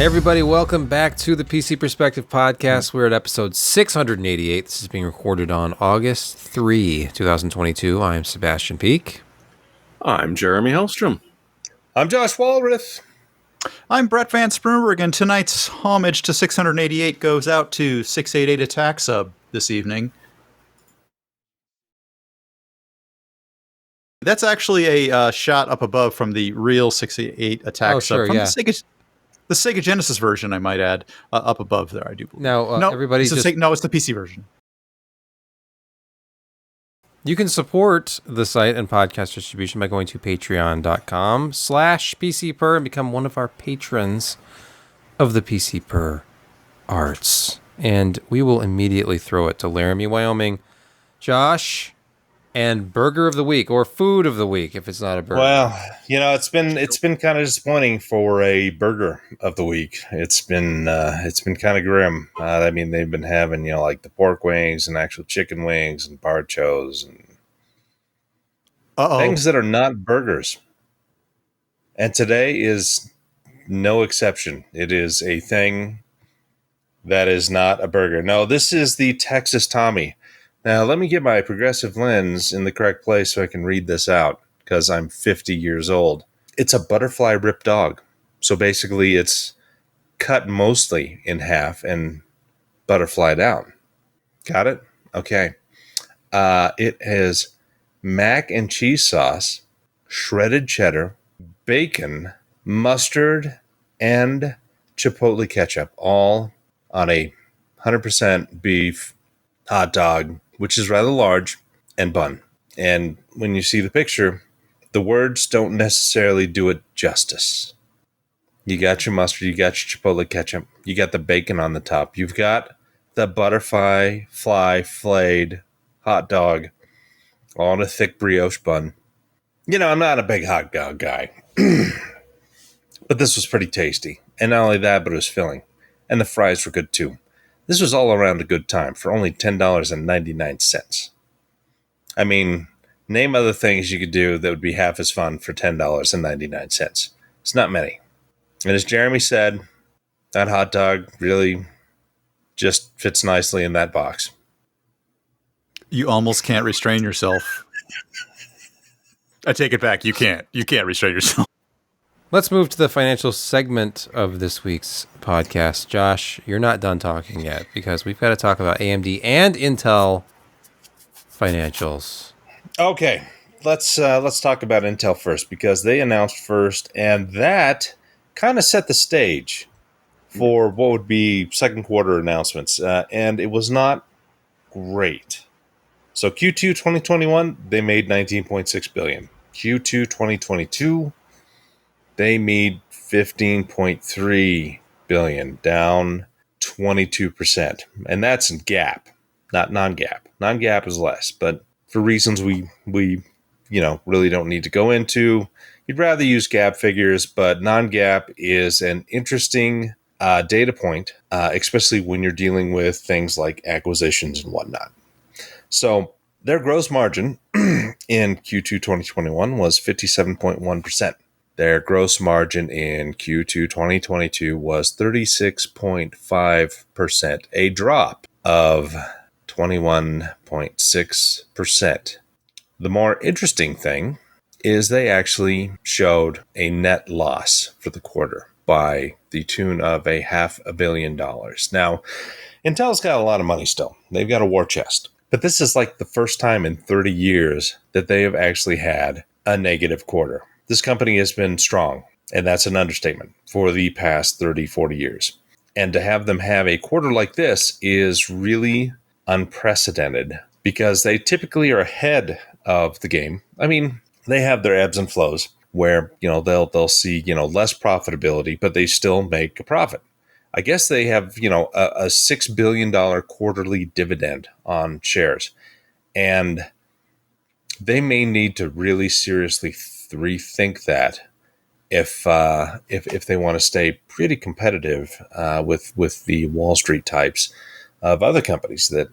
Hey everybody, welcome back to the PC Perspective Podcast. We're at episode 688. This is being recorded on August 3, 2022. I'm Sebastian Peak. I'm Jeremy Hellstrom. I'm Josh Walrath. I'm Brett Van Sprumberg, and tonight's homage to 688 goes out to 688 Attack Sub this evening. That's actually a shot up above from the real 688 Attack Sub from the Sega Genesis version, I might add, up above there, I do believe. Now, everybody's it's the PC version. You can support the site and podcast distribution by going to patreon.com/PCPer and become one of our patrons of the PC Per Arts. And we will immediately throw it to Laramie, Wyoming, Josh, and Burger of the Week, or Food of the Week if it's not a burger. Well, it's been kind of disappointing for a Burger of the Week. It's been kind of grim. I mean, they've been having like the pork wings and actual chicken wings and barchos and things that are not burgers. And today is no exception. It is a thing that is not a burger. No, this is the Texas Tommy. Now, let me get my progressive lens in the correct place so I can read this out, because I'm 50 years old. It's a butterfly rib dog. So basically, it's cut mostly in half and butterflied out. Got it? Okay. It has mac and cheese sauce, shredded cheddar, bacon, mustard, and chipotle ketchup, all on a 100% beef hot dog, which is rather large, and bun. And when you see the picture, the words don't necessarily do it justice. You got your mustard, you got your chipotle ketchup, you got the bacon on the top, you've got the butterfly flayed hot dog on a thick brioche bun. I'm not a big hot dog guy, but this was pretty tasty. And not only that, but it was filling. And the fries were good too. This was all around a good time for only $10.99. I mean, name other things you could do that would be half as fun for $10.99. It's not many. And as Jeremy said, that hot dog really just fits nicely in that box. You almost can't restrain yourself. I take it back. You can't restrain yourself. Let's move to the financial segment of this week's podcast. Josh, you're not done talking yet, because we've got to talk about AMD and Intel financials. Okay, let's talk about Intel first, because they announced first, and that kind of set the stage for what would be second quarter announcements, and it was not great. So Q2 2021, they made $19.6 billion. Q2 2022, they made $15.3 billion, down 22%. And that's in GAAP, not non-GAAP. Non-GAAP is less, but for reasons we really don't need to go into, you'd rather use GAAP figures, but non-GAAP is an interesting data point, especially when you're dealing with things like acquisitions and whatnot. So their gross margin in Q2 2021 was 57.1%. Their gross margin in Q2 2022 was 36.5%, a drop of 21.6%. The more interesting thing is they actually showed a net loss for the quarter by the tune of $500 million. Now, Intel's got a lot of money still. They've got a war chest. But this is like the first time in 30 years that they have actually had a negative quarter. This company has been strong, and that's an understatement, for the past 30, 40 years. And to have them have a quarter like this is really unprecedented, because they typically are ahead of the game. I mean, they have their ebbs and flows where, they'll see, less profitability, but they still make a profit. I guess they have, a $6 billion quarterly dividend on shares. And they may need to really seriously rethink that if they want to stay pretty competitive with the Wall Street types of other companies that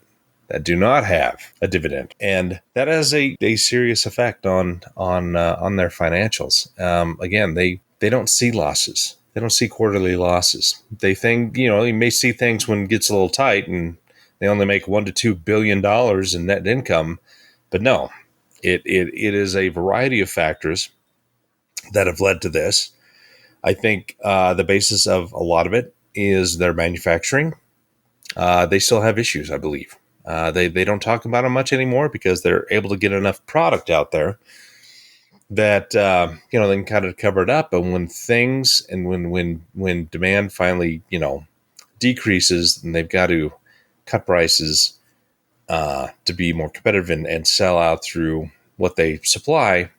do not have a dividend, and that has a serious effect on their financials. Again, they don't see losses. They don't see quarterly losses. They think, you may see things when it gets a little tight and they only make $1 to $2 billion in net income. But no, it is a variety of factors that have led to this. I think the basis of a lot of it is their manufacturing. They still have issues, I believe. They don't talk about them much anymore because they're able to get enough product out there that they can kind of cover it up. But when things and when demand finally decreases, and they've got to cut prices to be more competitive and sell out through what they supply,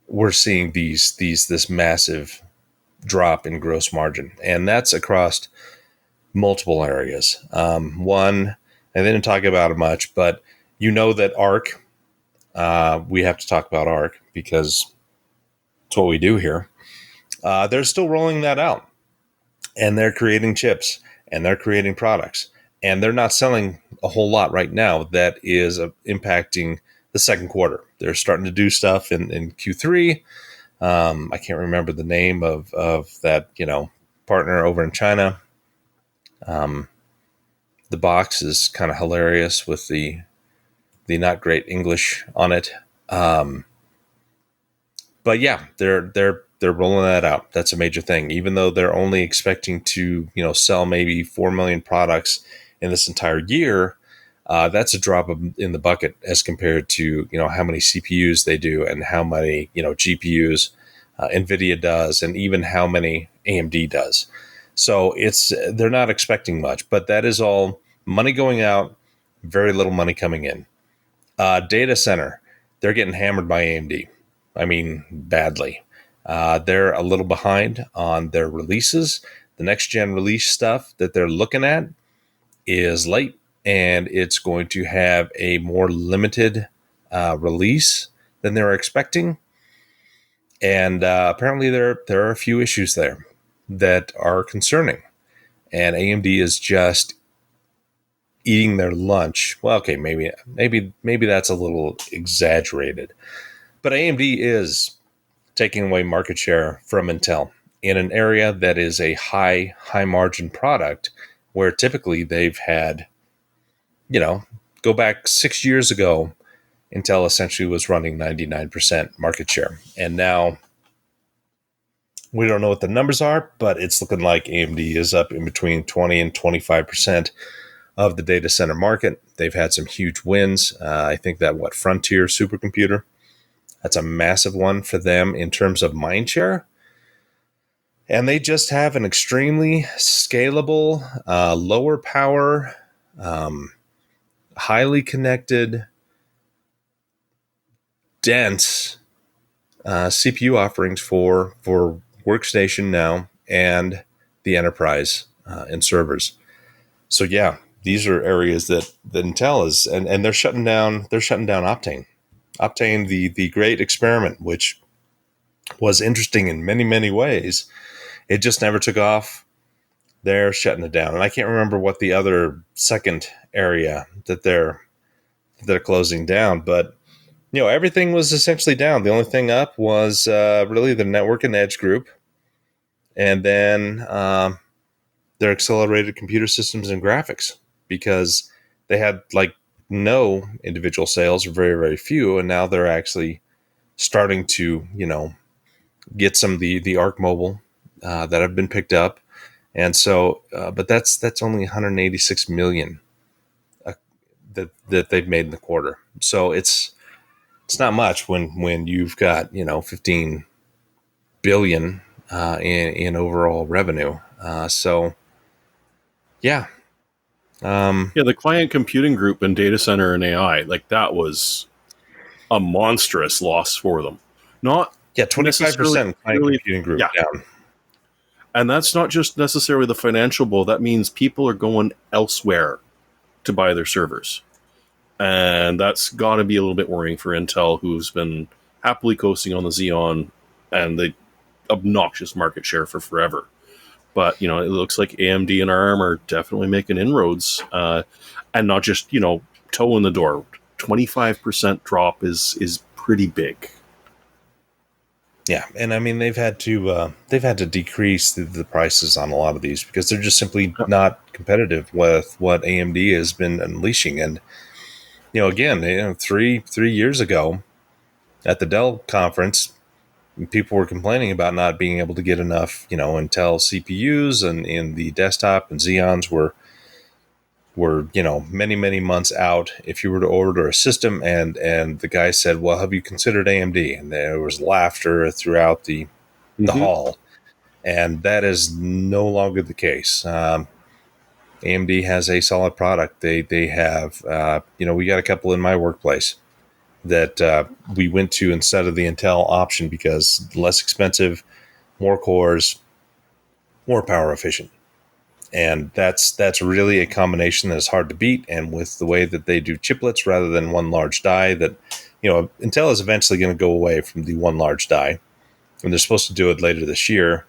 we're seeing this massive drop in gross margin, and that's across multiple areas. One, and they didn't talk about it much, but that ARC. We have to talk about ARC because it's what we do here. They're still rolling that out, and they're creating chips, and they're creating products, and they're not selling a whole lot right now that is impacting the second quarter. They're starting to do stuff in Q3. I can't remember the name of that partner over in China. The box is kind of hilarious with the not great English on it. But yeah, they're rolling that out. That's a major thing. Even though they're only expecting to, sell maybe 4 million products in this entire year, that's a drop in the bucket as compared to, how many CPUs they do and how many, GPUs NVIDIA does, and even how many AMD does. So they're not expecting much, but that is all money going out, very little money coming in. Data center, they're getting hammered by AMD. I mean, badly. They're a little behind on their releases. The next gen release stuff that they're looking at is late, and it's going to have a more limited release than they were expecting. And apparently there are a few issues there that are concerning. And AMD is just eating their lunch. Well, okay, maybe that's a little exaggerated. But AMD is taking away market share from Intel in an area that is a high margin product, where typically they've had, go back 6 years ago, Intel essentially was running 99% market share. And now we don't know what the numbers are, but it's looking like AMD is up in between 20 and 25% of the data center market. They've had some huge wins. I think that Frontier supercomputer, that's a massive one for them in terms of mind share. And they just have an extremely scalable, lower power, highly connected, dense CPU offerings for workstation now and the enterprise and servers. So yeah, these are areas that Intel is, and they're shutting down Optane. Optane, the great experiment, which was interesting in many, many ways. It just never took off. They're shutting it down. And I can't remember what the other second area that they're closing down, but everything was essentially down. The only thing up was really the network and edge group, and then their accelerated computer systems and graphics, because they had no individual sales, or very, very few, and now they're actually starting to get some of the Arc Mobile that have been picked up, and so but that's only 186 million that they've made in the quarter. So it's not much when you've got 15 billion in overall revenue. So yeah. The client computing group and data center and AI, that was a monstrous loss for them. Not 25% client computing group down. And that's not just necessarily the financial blow. That means people are going elsewhere to buy their servers. And that's got to be a little bit worrying for Intel, who's been happily coasting on the Xeon and the obnoxious market share for forever. But, it looks like AMD and ARM are definitely making inroads, and not just, toe in the door. 25% drop is pretty big. Yeah, and I mean they've had to decrease the prices on a lot of these because they're just simply not competitive with what AMD has been unleashing. And again, 3 years ago at the Dell conference, people were complaining about not being able to get enough Intel CPUs, and in the desktop and Xeons were many months out if you were to order a system. And the guy said, well, have you considered AMD? And there was laughter throughout the hall, and that is no longer the case. AMD has a solid product. They have we got a couple in my workplace that we went to instead of the Intel option because less expensive, more cores, more power efficient. And that's really a combination that is hard to beat. And with the way that they do chiplets rather than one large die, that Intel is eventually going to go away from the one large die, and they're supposed to do it later this year.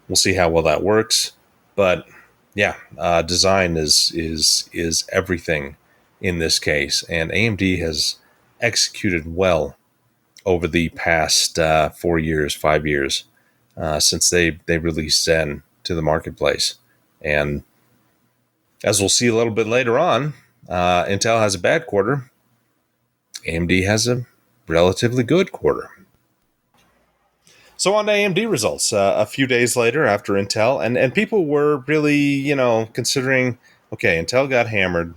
We'll see how well that works. But yeah, design is everything in this case, and AMD has executed well over the past 4 years, 5 years since they released Zen to the marketplace. And as we'll see a little bit later on, Intel has a bad quarter. AMD has a relatively good quarter. So on to AMD results. A few days later after Intel, and people were really, considering, okay, Intel got hammered.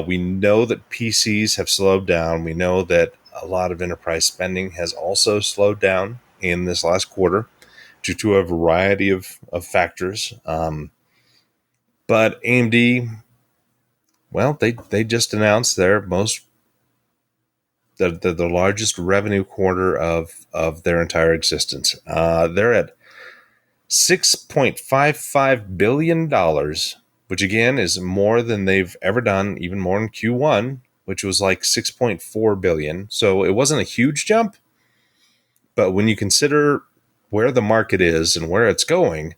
We know that PCs have slowed down. We know that a lot of enterprise spending has also slowed down in this last quarter due to a variety of factors. But AMD, well, they just announced their the largest revenue quarter of their entire existence. They're at $6.55 billion, which again is more than they've ever done, even more in Q1, which was like $6.4 billion. So it wasn't a huge jump, but when you consider where the market is and where it's going,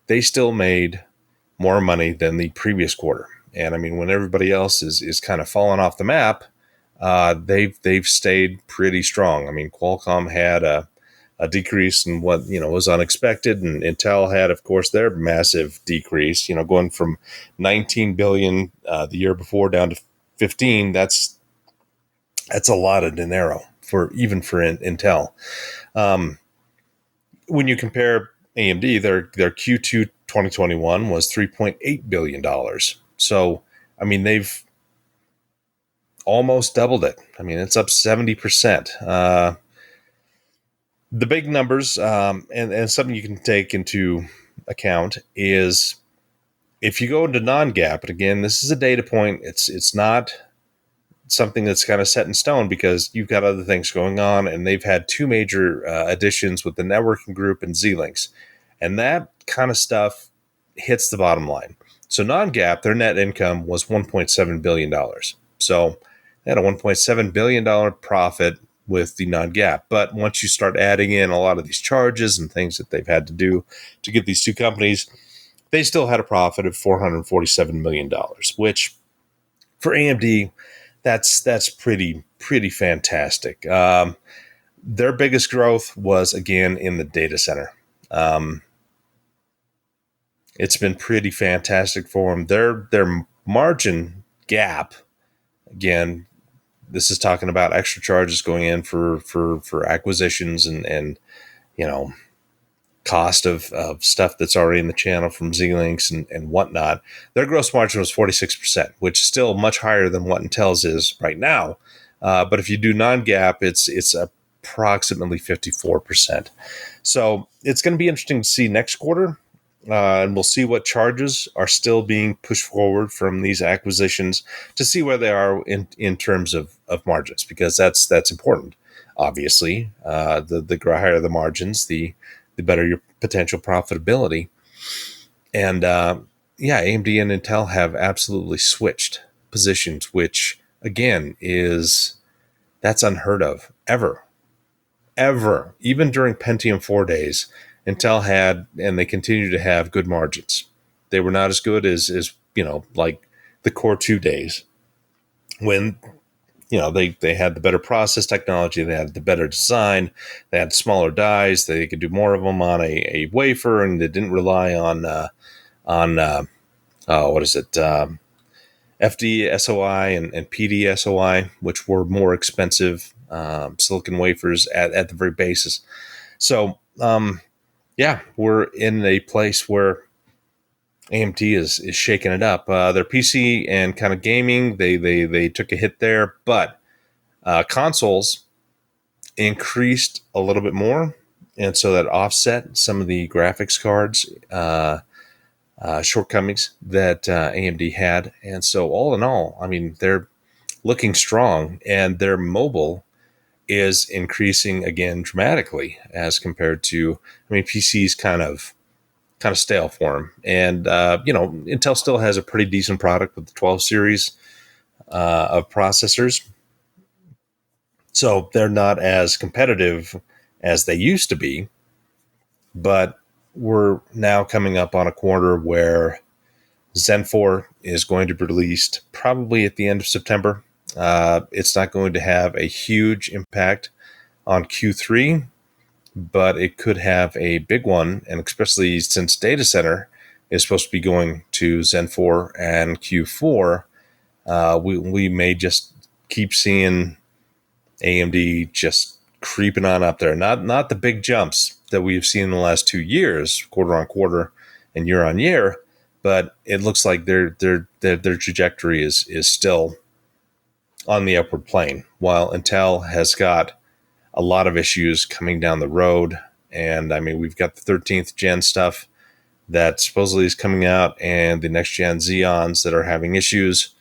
they still made more money than the previous quarter. And I mean, when everybody else is kind of falling off the map, they've stayed pretty strong. I mean, Qualcomm had a decrease in what was unexpected, and Intel had, of course, their massive decrease. Going from 19 billion the year before down to 15. That's a lot of dinero for Intel. When you compare AMD, their Q2 2021 was $3.8 billion. So, I mean, they've almost doubled it. I mean, it's up 70%. The big numbers, and something you can take into account is if you go into non-GAAP, and again, this is a data point. It's not something that's kind of set in stone because you've got other things going on, and they've had two major additions with the networking group and Z-Links, and that kind of stuff hits the bottom line. So non-GAAP, their net income was $1.7 billion. So they had a $1.7 billion profit with the non-GAAP. But once you start adding in a lot of these charges and things that they've had to do to get these two companies, they still had a profit of $447 million, which for AMD, that's pretty fantastic. Their biggest growth was, again, in the data center. It's been pretty fantastic for them. Their margin gap, again, this is talking about extra charges going in for acquisitions and cost of stuff that's already in the channel from Z-Links and whatnot. Their gross margin was 46%, which is still much higher than what Intel's is right now. But if you do non-GAAP, it's approximately 54%. So it's going to be interesting to see next quarter. And we'll see what charges are still being pushed forward from these acquisitions to see where they are in terms of margins, because that's important. Obviously, the higher the margins, the better your potential profitability. And AMD and Intel have absolutely switched positions, which again that's unheard of ever. Even during Pentium 4 days, Intel had, and they continue to have, good margins. They were not as good as like the Core 2 days when they had the better process technology, they had the better design, they had smaller dies, they could do more of them on a wafer, and they didn't rely on what is it, FD-SOI and PD-SOI, which were more expensive silicon wafers at the very basis. So we're in a place where AMD is shaking it up. Their PC and kind of gaming, they took a hit there, but consoles increased a little bit more, and so that offset some of the graphics cards shortcomings that AMD had. And so all in all, I mean, they're looking strong, and their mobile is increasing again dramatically as compared to, PC's kind of stale for them. And, Intel still has a pretty decent product with the 12 series of processors. So they're not as competitive as they used to be, but we're now coming up on a quarter where Zen 4 is going to be released probably at the end of September. It's not going to have a huge impact on Q3, but it could have a big one, and especially since data center is supposed to be going to Zen 4 and Q4, we may just keep seeing AMD just creeping on up there. Not the big jumps that we've seen in the last 2 years, quarter on quarter and year on year, but it looks like their trajectory is still on the upward plane, while Intel has got a lot of issues coming down the road. And we've got the 13th gen stuff that supposedly is coming out, and the next gen Xeons that are having issues.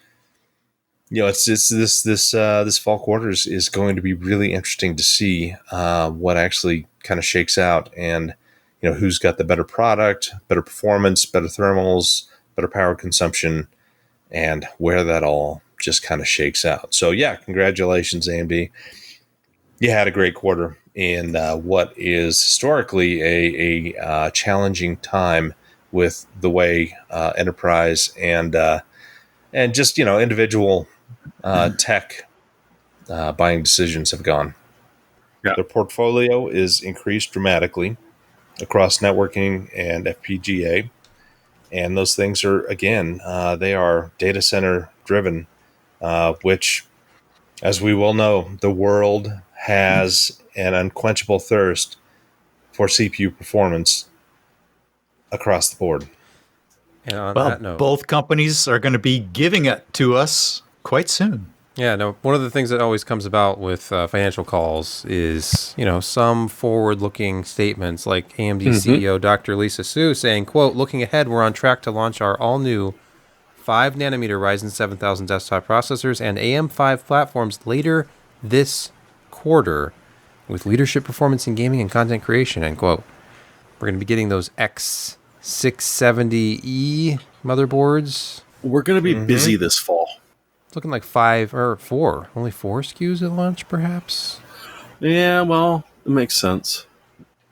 It's this fall quarter is going to be really interesting to see what actually kind of shakes out, and who's got the better product, better performance, better thermals, better power consumption, and where that all just kind of shakes out. So congratulations, AMD. You had a great quarter in what is historically a challenging time with the way enterprise and just individual tech buying decisions have gone. Yeah. Their portfolio is increased dramatically across networking and FPGA, and those things are they are data center driven, which, as we well know, the world has an unquenchable thirst for CPU performance across the board. And on that note, both companies are going to be giving it to us quite soon. Yeah, no. One of the things that always comes about with financial calls is, some forward-looking statements, like AMD CEO Dr. Lisa Su saying, quote, "Looking ahead, we're on track to launch our all-new 5-nanometer Ryzen 7000 desktop processors and AM5 platforms later this quarter with leadership performance in gaming and content creation," end quote. We're going to be getting those X670E motherboards. We're going to be busy this fall. It's looking like 5 or 4. Only 4 SKUs at launch, perhaps? Yeah, well, it makes sense.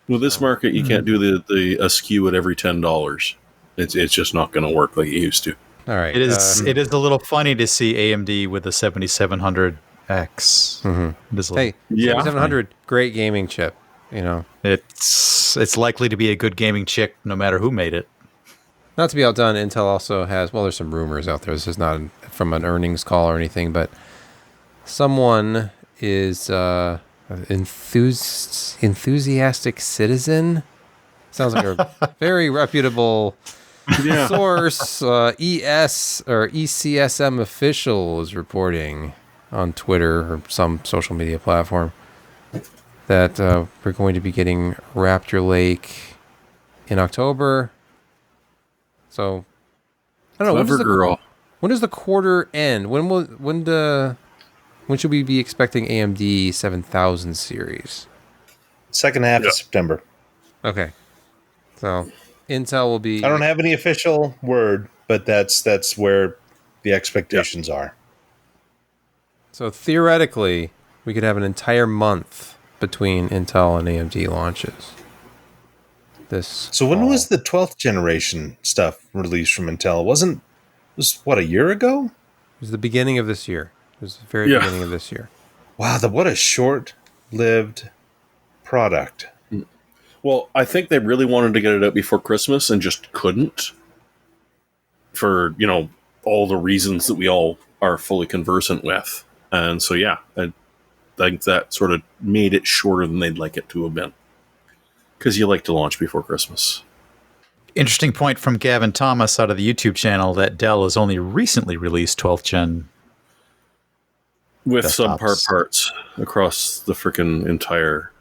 With this market, you can't do the a SKU at every $10. It's just not going to work like it used to. All right. It is a little funny to see AMD with the 7700X. Hey, 7700, great gaming chip. It's likely to be a good gaming chip no matter who made it. Not to be outdone, Intel also has, there's some rumors out there. This is not from an earnings call or anything, but someone is enthusiastic citizen. Sounds like a very reputable source. ES or ECSM official is reporting on Twitter or some social media platform that we're going to be getting Raptor Lake in October. So I don't know. When does the quarter end? When should we be expecting AMD 7000 series? Second half of September. Okay. So Intel will be. I don't have any official word, but that's where the expectations are. So theoretically, we could have an entire month between Intel and AMD launches. So when was the 12th generation stuff released from Intel? It was a year ago? It was the beginning of this year. was the very beginning of this year. Wow, what a short-lived product. Well, I think they really wanted to get it out before Christmas and just couldn't for, all the reasons that we all are fully conversant with. And so, yeah, I think that sort of made it shorter than they'd like it to have been. Because you like to launch before Christmas. Interesting point from Gavin Thomas out of the YouTube channel that Dell has only recently released 12th gen with desktops. subpar parts across the freaking entire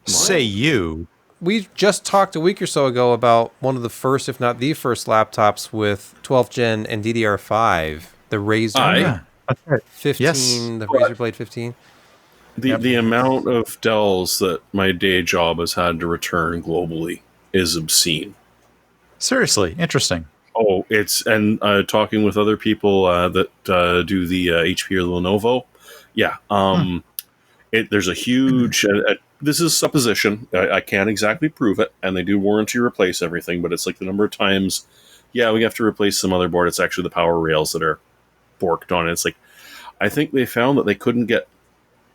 line. Say you. We just talked a week or so ago about one of the first, if not the first, laptops with 12th gen and DDR5, the Razer 15, the Razer Blade 15. The amount of Dells that my day job has had to return globally is obscene. Seriously, interesting. Oh, and talking with other people that do the HP or Lenovo, there's a huge. This is supposition. I can't exactly prove it, and they do warranty replace everything, but it's like the number of times. Yeah, we have to replace the motherboard. It's actually the power rails that are borked on it. It's like I think they found that they couldn't get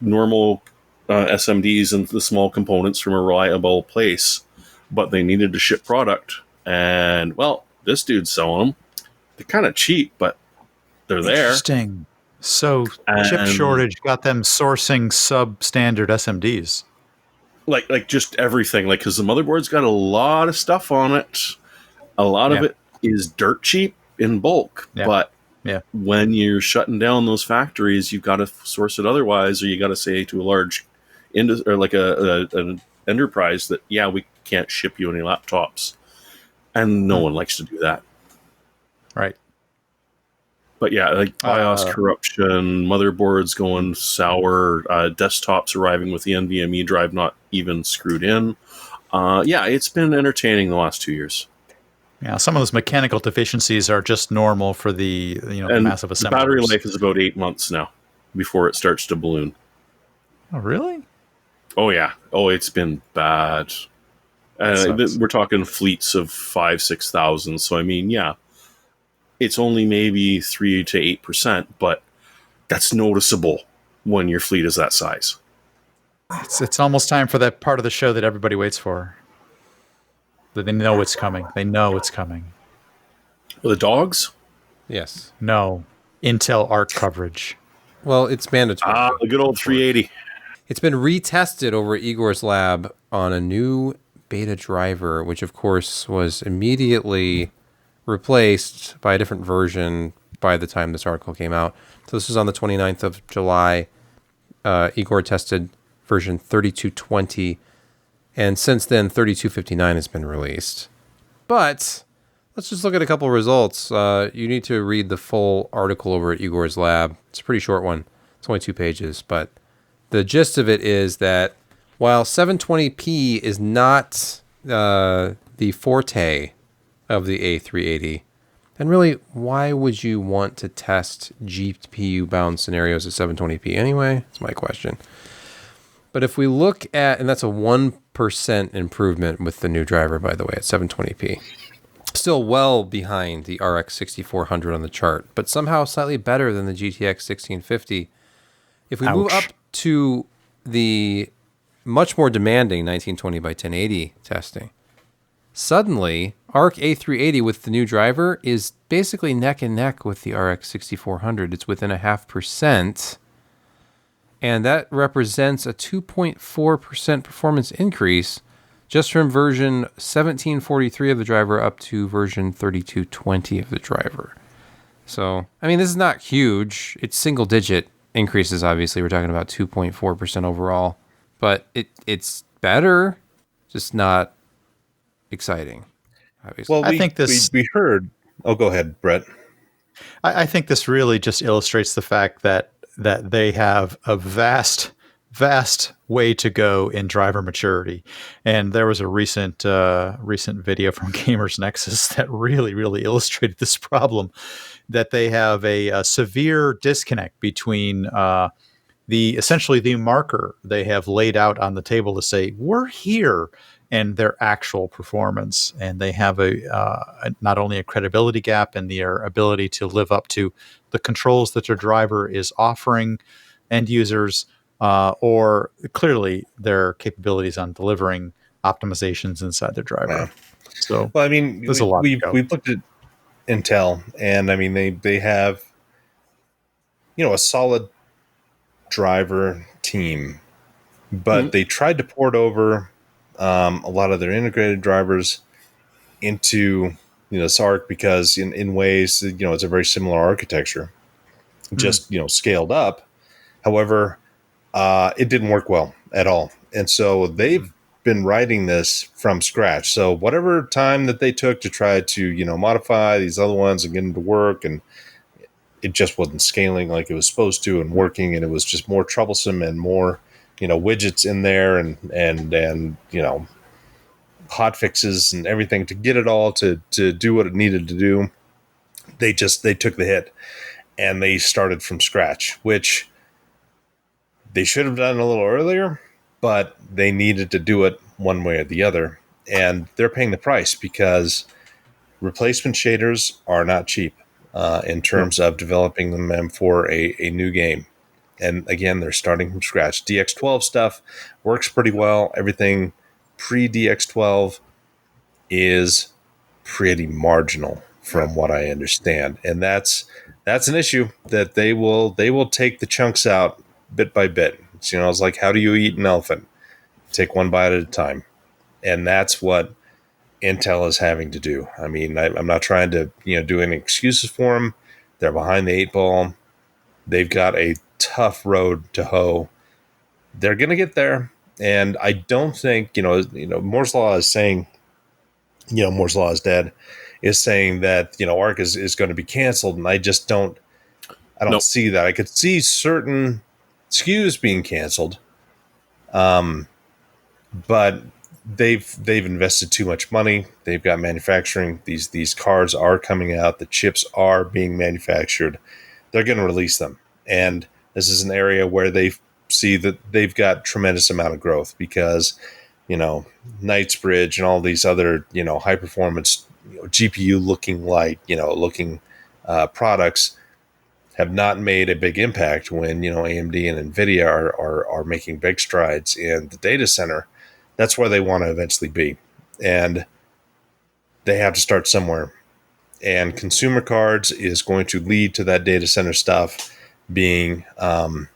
normal SMDs and the small components from a reliable place, but they needed to ship product, and well. This dude's selling them. They're kind of cheap, but they're there. Interesting. So chip shortage got them sourcing substandard SMDs. Like just everything. Like, because the motherboard's got a lot of stuff on it. A lot of it is dirt cheap in bulk. Yeah. But when you're shutting down those factories, you've got to source it otherwise, or you got to say to a large or like an enterprise that, we can't ship you any laptops. And no one likes to do that. Right. But like BIOS corruption, motherboards going sour, desktops arriving with the NVMe drive not even screwed in. It's been entertaining the last 2 years. Yeah, some of those mechanical deficiencies are just normal for the the massive assemblers. The battery life is about 8 months now before it starts to balloon. Oh, really? Oh, yeah. Oh, it's been bad. We're talking fleets of 5,000-6,000. So, I mean, it's only maybe 3 to 8%, but that's noticeable when your fleet is that size. It's almost time for that part of the show that everybody waits for. That they know it's coming. They know it's coming. The dogs? Yes. No. Intel ARC coverage. Well, it's mandatory. The good old 380. It's been retested over at Igor's lab on a new beta driver, which of course was immediately replaced by a different version by the time this article came out. So this was on the 29th of July. Igor tested version 3220, and since then 3259 has been released. But let's just look at a couple of results. You need to read the full article over at Igor's lab. It's a pretty short one. It's only 2 pages, but the gist of it is that while 720p is not the forte of the A380, and really, why would you want to test GPU-bound scenarios at 720p anyway? That's my question. But if we look at, and that's a 1% improvement with the new driver, by the way, at 720p. Still well behind the RX 6400 on the chart, but somehow slightly better than the GTX 1650. If we move up to the much more demanding 1920 by 1080 testing, suddenly ARC A380 with the new driver is basically neck and neck with the RX 6400. It's within 0.5%, and that represents a 2.4% performance increase just from version 1743 of the driver up to version 3220 of the driver. So, I mean, this is not huge. It's single-digit increases, obviously. We're talking about 2.4% overall. But it's better, just not exciting, obviously. Well, I think we heard... Oh, go ahead, Brett. I think this really just illustrates the fact that they have a vast way to go in driver maturity. And there was a recent video from Gamers Nexus that really illustrated this problem, that they have a severe disconnect between essentially the marker they have laid out on the table to say, we're here, and their actual performance. And they have not only a credibility gap in their ability to live up to the controls that their driver is offering end users, or clearly their capabilities on delivering optimizations inside their driver. Yeah. So, well, I mean, there's a lot to go. we've looked at Intel, and I mean, they have, a solid driver team, but they tried to port over a lot of their integrated drivers into SARC because in ways it's a very similar architecture, just scaled up. However, it didn't work well at all, and so they've been writing this from scratch. So whatever time that they took to try to modify these other ones and get them to work, and it just wasn't scaling like it was supposed to and working, and it was just more troublesome and more widgets in there and hot fixes and everything to get it all to do what it needed to do. They took the hit and they started from scratch, which they should have done a little earlier, but they needed to do it one way or the other. And they're paying the price because replacement shaders are not cheap in terms of developing them for a new game. And again, they're starting from scratch. DX12 stuff works pretty well. Everything pre-DX12 is pretty marginal from what I understand. And that's an issue that they will take the chunks out bit by bit. So, it's like, how do you eat an elephant? Take one bite at a time. And that's what Intel is having to do. I mean, I'm not trying to do any excuses for them. They're behind the 8 ball. They've got a tough road to hoe. They're going to get there. And I don't think, Moore's Law is saying, Moore's Law is dead, is saying that, ARC is going to be canceled. And I just don't see that. I could see certain SKUs being canceled. But they've invested too much money. They've got manufacturing. These cards are coming out. The chips are being manufactured. They're going to release them. And this is an area where they see that they've got tremendous amount of growth because, Knightsbridge and all these other, high performance, GPU looking products have not made a big impact when, AMD and NVIDIA are making big strides in the data center. That's where they want to eventually be. And they have to start somewhere. And consumer cards is going to lead to that data center stuff being, an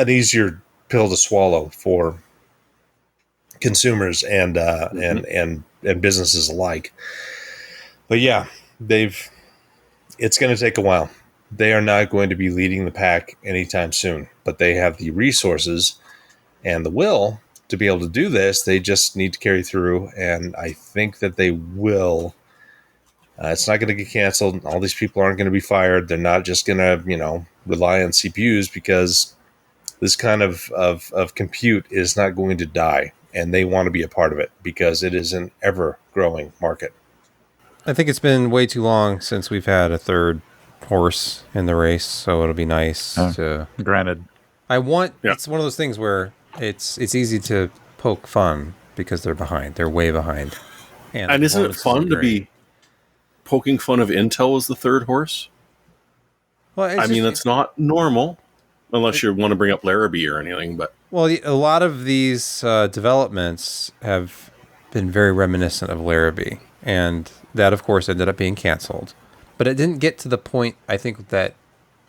easier pill to swallow for consumers and businesses alike. But yeah, it's going to take a while. They are not going to be leading the pack anytime soon, but they have the resources and the will to be able to do this. They just need to carry through, and I think that they will. It's not going to get canceled. All these people aren't going to be fired. They're not just going to, rely on CPUs because this kind of compute is not going to die, and they want to be a part of it because it is an ever-growing market. I think it's been way too long since we've had a third horse in the race, so it'll be nice to... Granted. It's one of those things where it's easy to poke fun because they're behind. They're way behind. And isn't it fun to be poking fun of Intel as the third horse? Well, it's not normal unless you want to bring up Larrabee or anything. But a lot of these developments have been very reminiscent of Larrabee, and that, of course, ended up being canceled. But it didn't get to the point, I think, that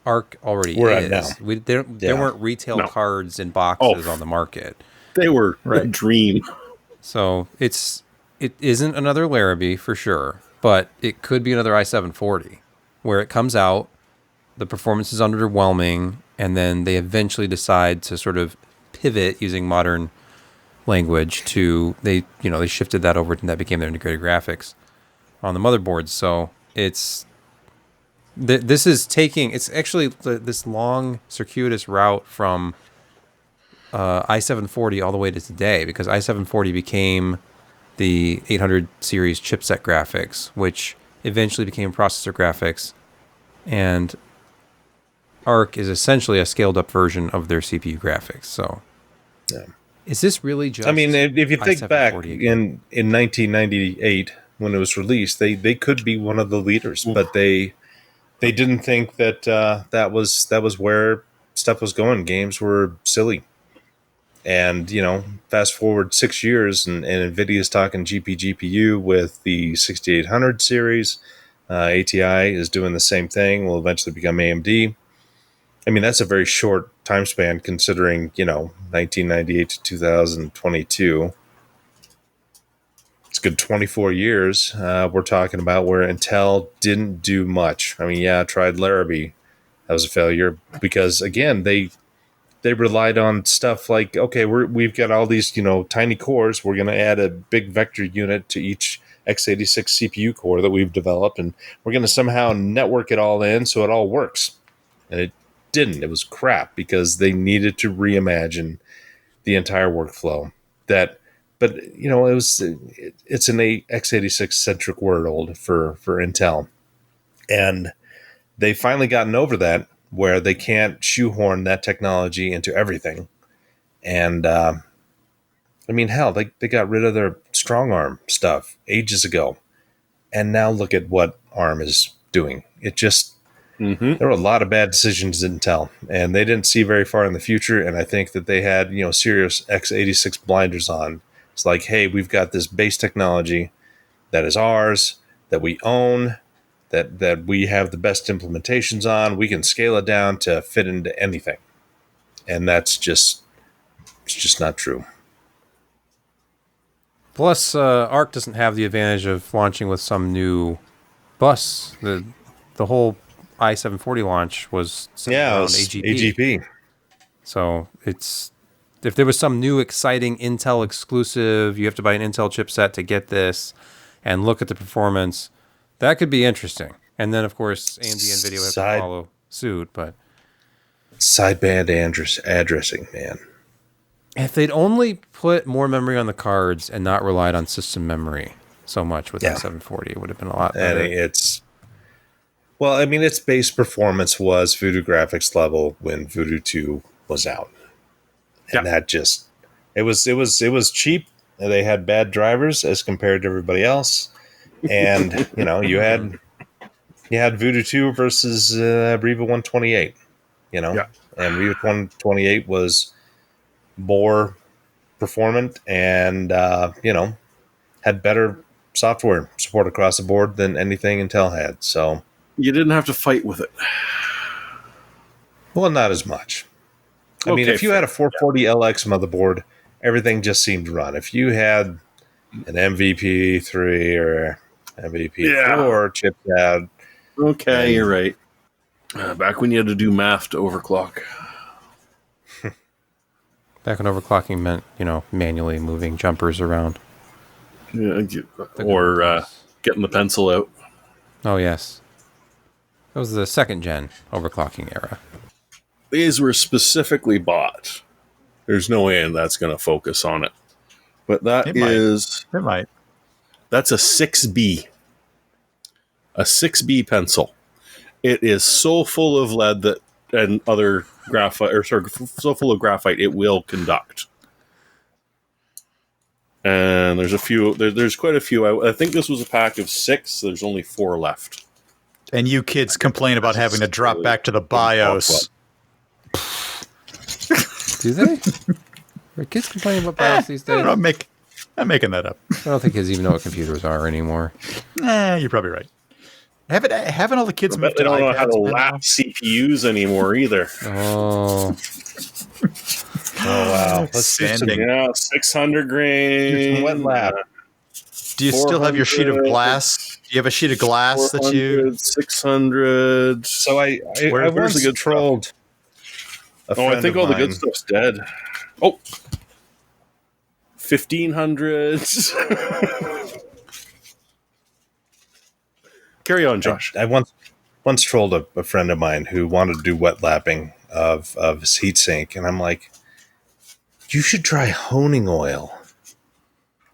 ARC already is. There weren't retail cards in boxes on the market. They were a dream. So it isn't another Larrabee for sure, but it could be another i740 where it comes out, the performance is underwhelming, and then they eventually decide to sort of pivot using modern language to they shifted that over and that became their integrated graphics on the motherboards. So it's actually this long circuitous route from i740 all the way to today, because i740 became the 800 series chipset graphics, which eventually became processor graphics, and ARC is essentially a scaled up version of their CPU graphics. So Is this really just? I mean, if you think back i740 again? in 1998 when it was released, they could be one of the leaders, but they didn't think that that was where stuff was going. Games were silly, and fast forward 6 years, and Nvidia's talking GPU with the 6800 series. ATI is doing the same thing. Will eventually become AMD. I mean, that's a very short time span considering, 1998 to 2022. It's a good 24 years. We're talking about where Intel didn't do much. I mean, yeah, tried Larrabee. That was a failure because, again, they relied on stuff like, okay, we've got all these, tiny cores. We're going to add a big vector unit to each x86 CPU core that we've developed, and we're going to somehow network it all in so it all works. And it didn't. It was crap because they needed to reimagine the entire workflow. But it's an x86 centric world for Intel, and they've finally gotten over that where they can't shoehorn that technology into everything. And I mean, hell, they got rid of their strong arm stuff ages ago, and now look at what ARM is doing. It just there were a lot of bad decisions at Intel, and they didn't see very far in the future. And I think that they had, serious x86 blinders on. It's like, hey, we've got this base technology that is ours, that we own, that we have the best implementations on. We can scale it down to fit into anything. And it's just not true. Plus, ARC doesn't have the advantage of launching with some new bus. The whole i740 launch was around AGP. So if there was some new exciting Intel exclusive, you have to buy an Intel chipset to get this, and look at the performance, that could be interesting. And then, of course, AMD and NVIDIA have to follow suit. But sideband addressing, man. If they'd only put more memory on the cards and not relied on system memory so much with i740, it would have been a lot better. And its base performance was Voodoo graphics level when Voodoo 2 was out. And that just it was cheap. They had bad drivers as compared to everybody else. And you had Voodoo 2 versus Riva 128, and Riva 128 was more performant and had better software support across the board than anything Intel had. So you didn't have to fight with it. Well, not as much. I mean, if you had a 440LX motherboard, everything just seemed to run. If you had an MVP 3 or MVP 4 chipset, okay, you're right. Back when you had to do math to overclock. Back when overclocking meant, manually moving jumpers around. Yeah, or getting the pencil out. Oh, yes. That was the second gen overclocking era. These were specifically bought. There's no way that's going to focus on it. But It might. That's a 6B. A 6B pencil. It is so full of lead and other graphite, so full of graphite, it will conduct. And there's a few. There's quite a few. I think this was a pack of 6. So there's only 4 left. And you kids complain about having to drop back to the BIOS. Do they? Are kids complaining about BIOS these days? I'm making that up. I don't think kids even know what computers are anymore. You're probably right. Haven't all the kids moved to They don't know how to iPads lap now? CPUs anymore either. Oh, wow. Let's do some, Sanding. 600 grain. some wet lap. Do you still have your sheet of 400, glass? Do you have a sheet of glass that you? 600. So I Where's once the good trolled. I think all the good stuff's dead. Oh, 1500. Carry on, Josh. I once trolled a friend of mine who wanted to do wet lapping of his heatsink, and I'm like, you should try honing oil.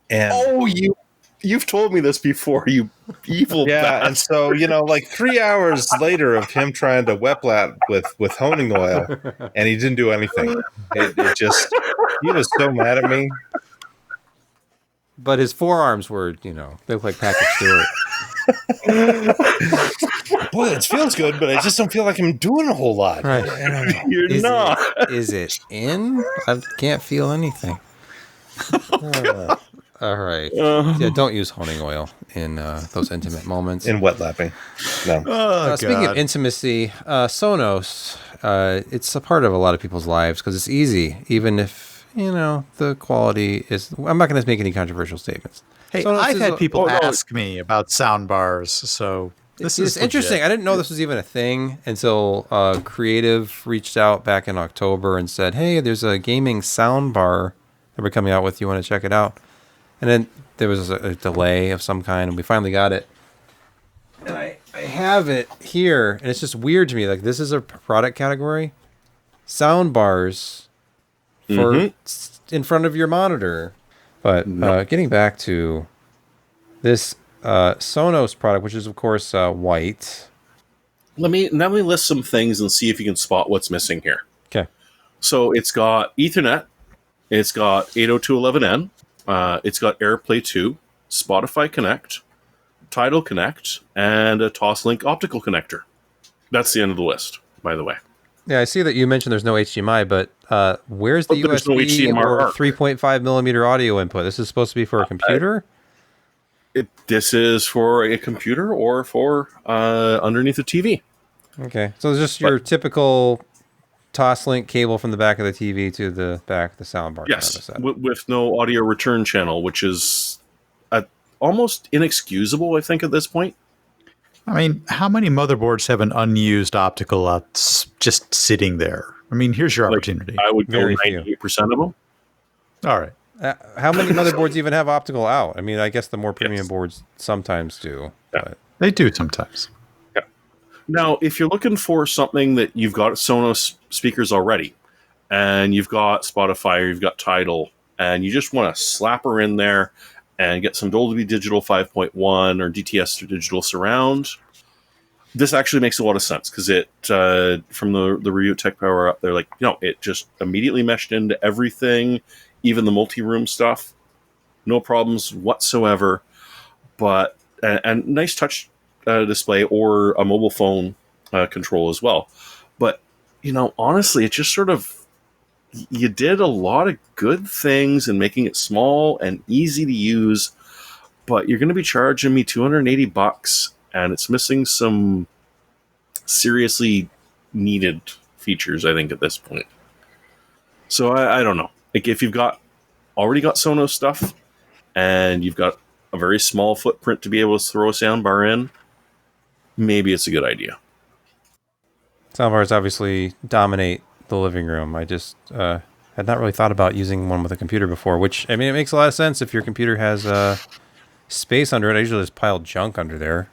And You've told me this before, you evil yeah, and so like 3 hours later of him trying to wet lap with honing oil, and he didn't do anything. It just He was so mad at me. But his forearms were, they look like Patrick Stewart. Boy, it feels good, but I just don't feel like I'm doing a whole lot. Right. I don't know. You're not. Is it in? I can't feel anything. All right. Yeah, don't use honing oil in those intimate moments. In wet lapping. No. Speaking of intimacy, Sonos, it's a part of a lot of people's lives because it's easy, even if, the quality is... I'm not going to make any controversial statements. Hey, Sonos I've is had people ask me about sound bars, so this is interesting. legit. I didn't know this was even a thing until Creative reached out back in October and said, hey, there's a gaming sound bar that we're coming out with. You want to check it out? And then there was a delay of some kind, and we finally got it. And I have it here, and it's just weird to me. Like, this is a product category. Sound bars for in front of your monitor. But getting back to this Sonos product, which is, of course, white. Let me list some things and see if you can spot what's missing here. Okay. So it's got Ethernet. It's got 802.11n. It's got AirPlay 2, Spotify Connect, Tidal Connect, and a Toslink optical connector. That's the end of the list, by the way. Yeah, I see that you mentioned there's no HDMI, but where's the There's no USB HDMI or ARC. 3.5 millimeter audio input? This is supposed to be for a computer? This is for a computer or for underneath a TV. Okay, so it's just your typical Toslink cable from the back of the TV to the back of the soundbar. Yes, Kind of with no audio return channel, which is almost inexcusable, I think, at this point. I mean, how many motherboards have an unused optical out just sitting there? I mean, here's your opportunity. I would go Very few. 98% of them. All right. How many motherboards even have optical out? I mean, I guess the more premium boards sometimes do. Yeah. But They do sometimes. Now, if you're looking for something that you've got Sonos speakers already, and you've got Spotify or you've got Tidal, and you just want to slap her in there and get some Dolby Digital 5.1 or DTS Digital Surround, this actually makes a lot of sense because it, from the review at Tech Power Up, they're like, it just immediately meshed into everything, even the multi-room stuff. No problems whatsoever. But, and nice touch display or a mobile phone control as well. But, honestly, it just sort of, you did a lot of good things in making it small and easy to use, but you're going to be charging me $280 and it's missing some seriously needed features, I think, at this point. So I don't know. Like, if you've already got Sonos stuff and you've got a very small footprint to be able to throw a soundbar in, maybe it's a good idea. soundbars obviously dominate the living room. I just had not really thought about using one with a computer before, which, I mean, it makes a lot of sense if your computer has space under it. I usually just pile junk under there.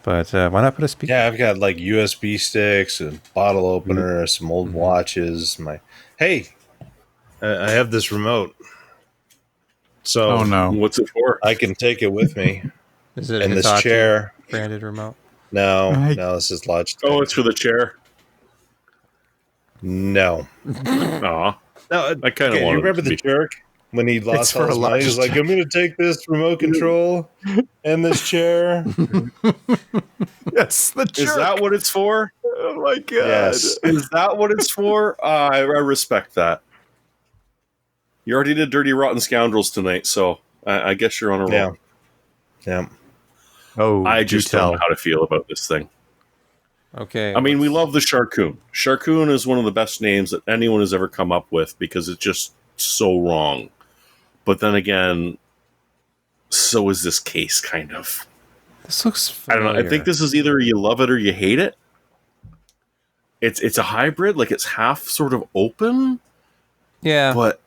But why not put a speaker? Yeah, I've got like USB sticks, a bottle opener, some old watches. I have this remote. So Oh, no. What's it for? I can take it with me Is it in a this Hitachi chair. branded remote? No, Right. no, this is Logitech. Oh, it's for the chair. No. Aw. No, I kind of you want remember to the jerk when he It's lost for all his a money? He was like, Logitech. I'm going to take this remote control and this chair. Yes, the Is that what it's for? Oh my god! Yes. Is that what it's for? I respect that. You already did Dirty Rotten Scoundrels tonight, so I guess you're on a roll. Yeah. Yeah. Oh, I do just don't tell. know how to feel about this thing. Okay. I mean, we love the Sharkoon. Sharkoon is one of the best names that anyone has ever come up with because it's just so wrong. But then again, so is this case, kind of. This looks I familiar. don't know. I think this is either you love it or you hate it. It's a hybrid, like it's half sort of open, Yeah. but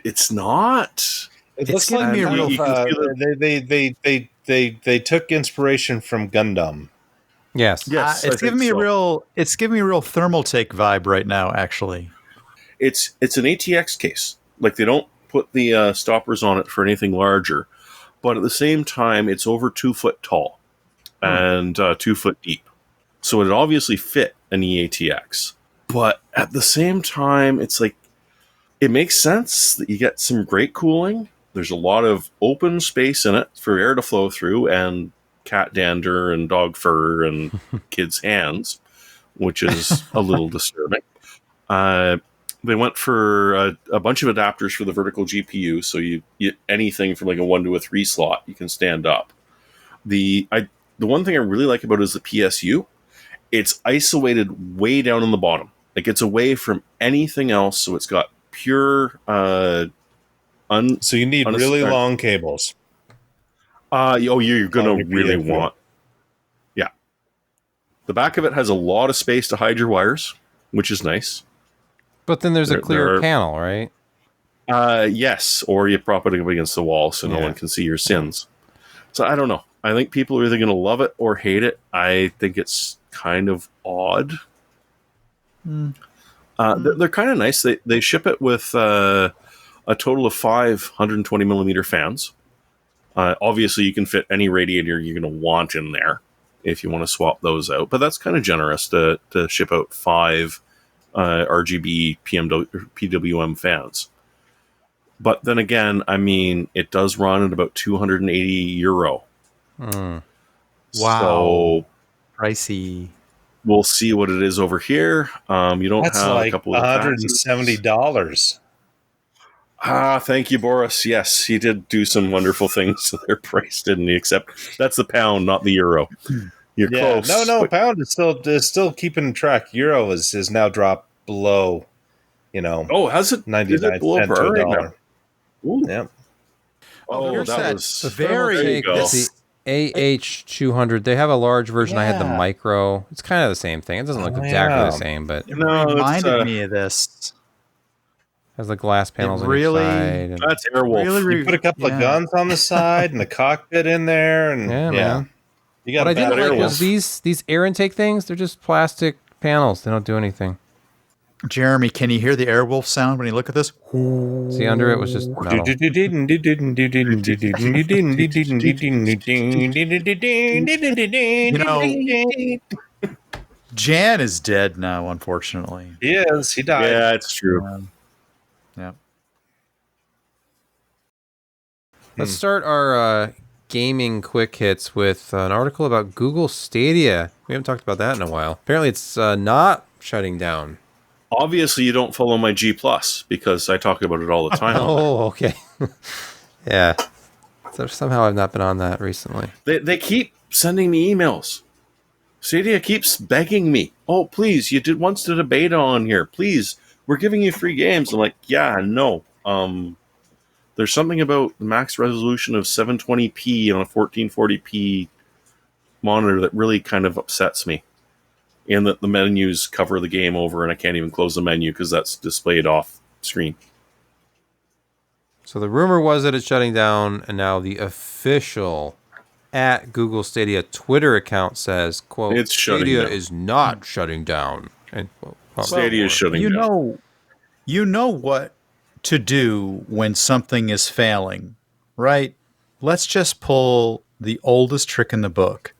it's not. It It's looks giving like me a real- you can feel they took inspiration from Gundam. Yes. Yes, I it's giving think me so. it's giving me a real Thermaltake vibe right now. Actually, It's an ATX case. Like, they don't put the stoppers on it for anything larger, but at the same time, it's over 2 foot tall and 2 foot deep. So it obviously fit an EATX. But at the same time, it's like it makes sense that you get some great cooling. There's a lot of open space in it for air to flow through, and cat dander and dog fur and kids' hands, which is a little disturbing. They went for a bunch of adapters for the vertical GPU, so you anything from like a 1 to a 3 slot you can stand up. The one thing I really like about it is the PSU. It's isolated way down in the bottom. Like, it's away from anything else, so it's got pure So you need really long cables. You're gonna Long really UPF, want. Yeah. The back of it has a lot of space to hide your wires, which is nice. But then there's a There clear are- panel, right? Yes, or you prop it up against the wall so no Yeah. one can see your sins. So I don't know. I think people are either going to love it or hate it. I think it's kind of odd. They're kind of nice. They ship it with a total of 5 120 millimeter fans. Obviously, you can fit any radiator you're going to want in there if you want to swap those out. But that's kind of generous to ship out 5 RGB PWM fans. But then again, I mean, it does run at about €280. Hmm. Wow. So Pricey. we'll see what it is over here. You don't That's have a like couple of $170. Thank you, Boris. Yes, he did do some wonderful things to their price, didn't he? Except that's the pound, not the euro. You're Yeah, close. no, but- pound is still keeping track. Euro is now dropped below, Oh, has it? Is 99 it below cents to par a right dollar. now? Ooh. Yeah. Oh, here's that that was very- There you go. It's the AH200. They have a large version. I had the Yeah. micro. It's kind of the same thing. It doesn't look Oh, exactly yeah. the same, but it No, it's, Reminded me of this. has the glass panels on really- each side. And, That's Airwolf. You put a couple of guns on the side and the cockpit in there, and Yeah, man. you got what I a didn't bad like Airwolf. was these air intake things. They're just plastic panels. They don't do anything. Jeremy, can you hear the Airwolf sound when you look at this? See, under it was just metal. Jan is dead now, unfortunately. Yes, he died. Yeah, it's true. Yeah. Let's start our gaming quick hits with an article about Google Stadia. We haven't talked about that in a while. Apparently, it's not shutting down. Obviously, you don't follow my G Plus because I talk about it all the time. Oh, okay. Yeah. So somehow I've not been on that recently. They keep sending me emails. Stadia keeps begging me, "Oh, please, you did a beta on here. Please, we're giving you free games." I'm like, "Yeah, no. There's something about the max resolution of 720p on a 1440p monitor that really kind of upsets me. And that the menus cover the game over, and I can't even close the menu because that's displayed off screen." So the rumor was that it's shutting down, and now the official at Google Stadia Twitter account says, quote, It's shutting Stadia down. is not shutting down. End quote. Well, Stadia is shutting You down. know what to do when something is failing, right? Let's just pull the oldest trick in the book.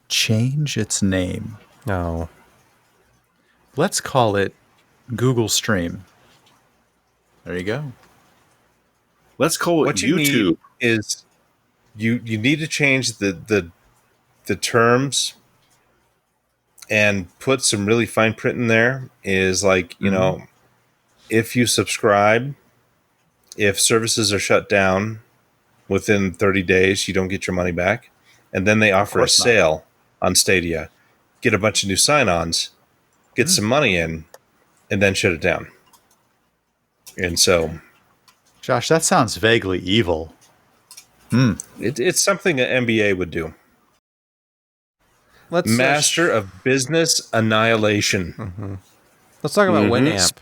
Change its name. no. Let's call it Google Stream. There you go. Let's call it What you YouTube. need is you need to change the terms and put some really fine print in there. Is like, if you subscribe, if services are shut down within 30 days, you don't get your money back. And then they offer a course not. sale on Stadia, get a bunch of new sign-ons, get some money in, and then shut it down. And so Josh, that sounds vaguely evil. it's something an MBA would do. Let's Master of Business Annihilation. let's talk about Winamp.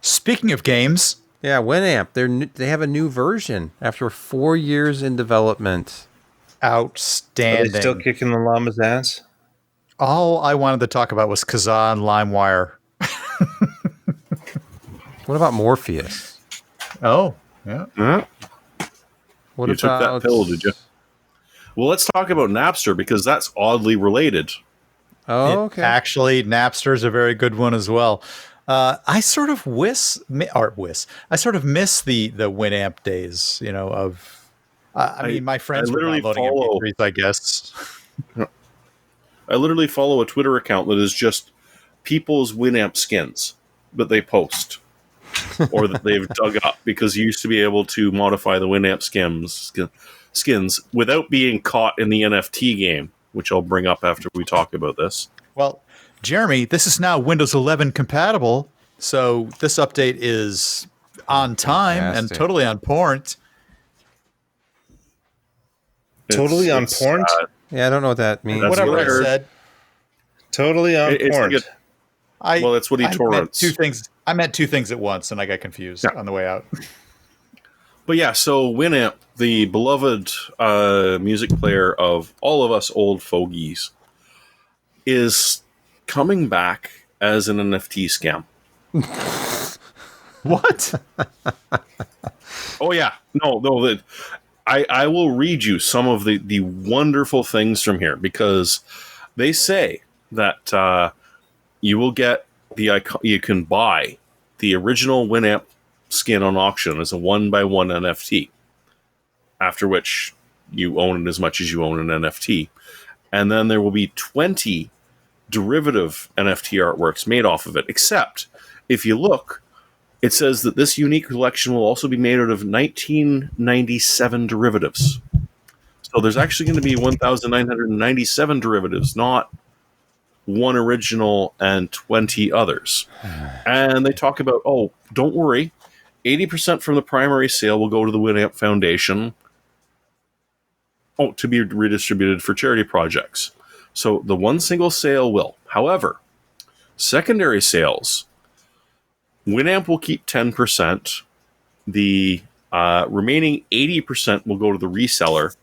Speaking of games, Yeah, Winamp. They have a new version after 4 years in development. Are outstanding. they still kicking the llama's ass? All I wanted to talk about was Kazaa and LimeWire. What about Morpheus? Oh, yeah. Huh? What You took that pill, did you? Well, let's talk about Napster because that's oddly related. Oh, okay. Actually, Napster is a very good one as well. I sort of I sort of miss the Winamp days, of. I mean, my friends were literally downloading follow- MP3s, I guess. I literally follow a Twitter account that is just people's Winamp skins that they post or that they've dug up, because you used to be able to modify the Winamp skins without being caught in the NFT game, which I'll bring up after we talk about this. Well, Jeremy, this is now Windows 11 compatible, so this update is on time and Fantastic. totally on point. Totally on point? Yeah, I don't know what that means. That's Whatever what I I heard. said. Totally on It's point. like Well, that's what he I meant torrents. two things. I meant two things at once, and I got confused Yeah. on the way out. But yeah, so Winamp, the beloved music player of all of us old fogies, is coming back as an NFT scam. What? Oh yeah, no. That I will read you some of the wonderful things from here, because they say that you will get you can buy the original Winamp skin on auction as a 1x1 NFT, after which you own it as much as you own an NFT, and then there will be 20 derivative NFT artworks made off of it. Except if you look, it says that this unique collection will also be made out of 1997 derivatives. So there's actually going to be 1,997 derivatives, not one original and 20 others. And they talk about, oh, don't worry, 80% from the primary sale will go to the Winamp Foundation, to be redistributed for charity projects. So the one single sale will. However, secondary sales, Winamp will keep 10%. The remaining 80% will go to the reseller,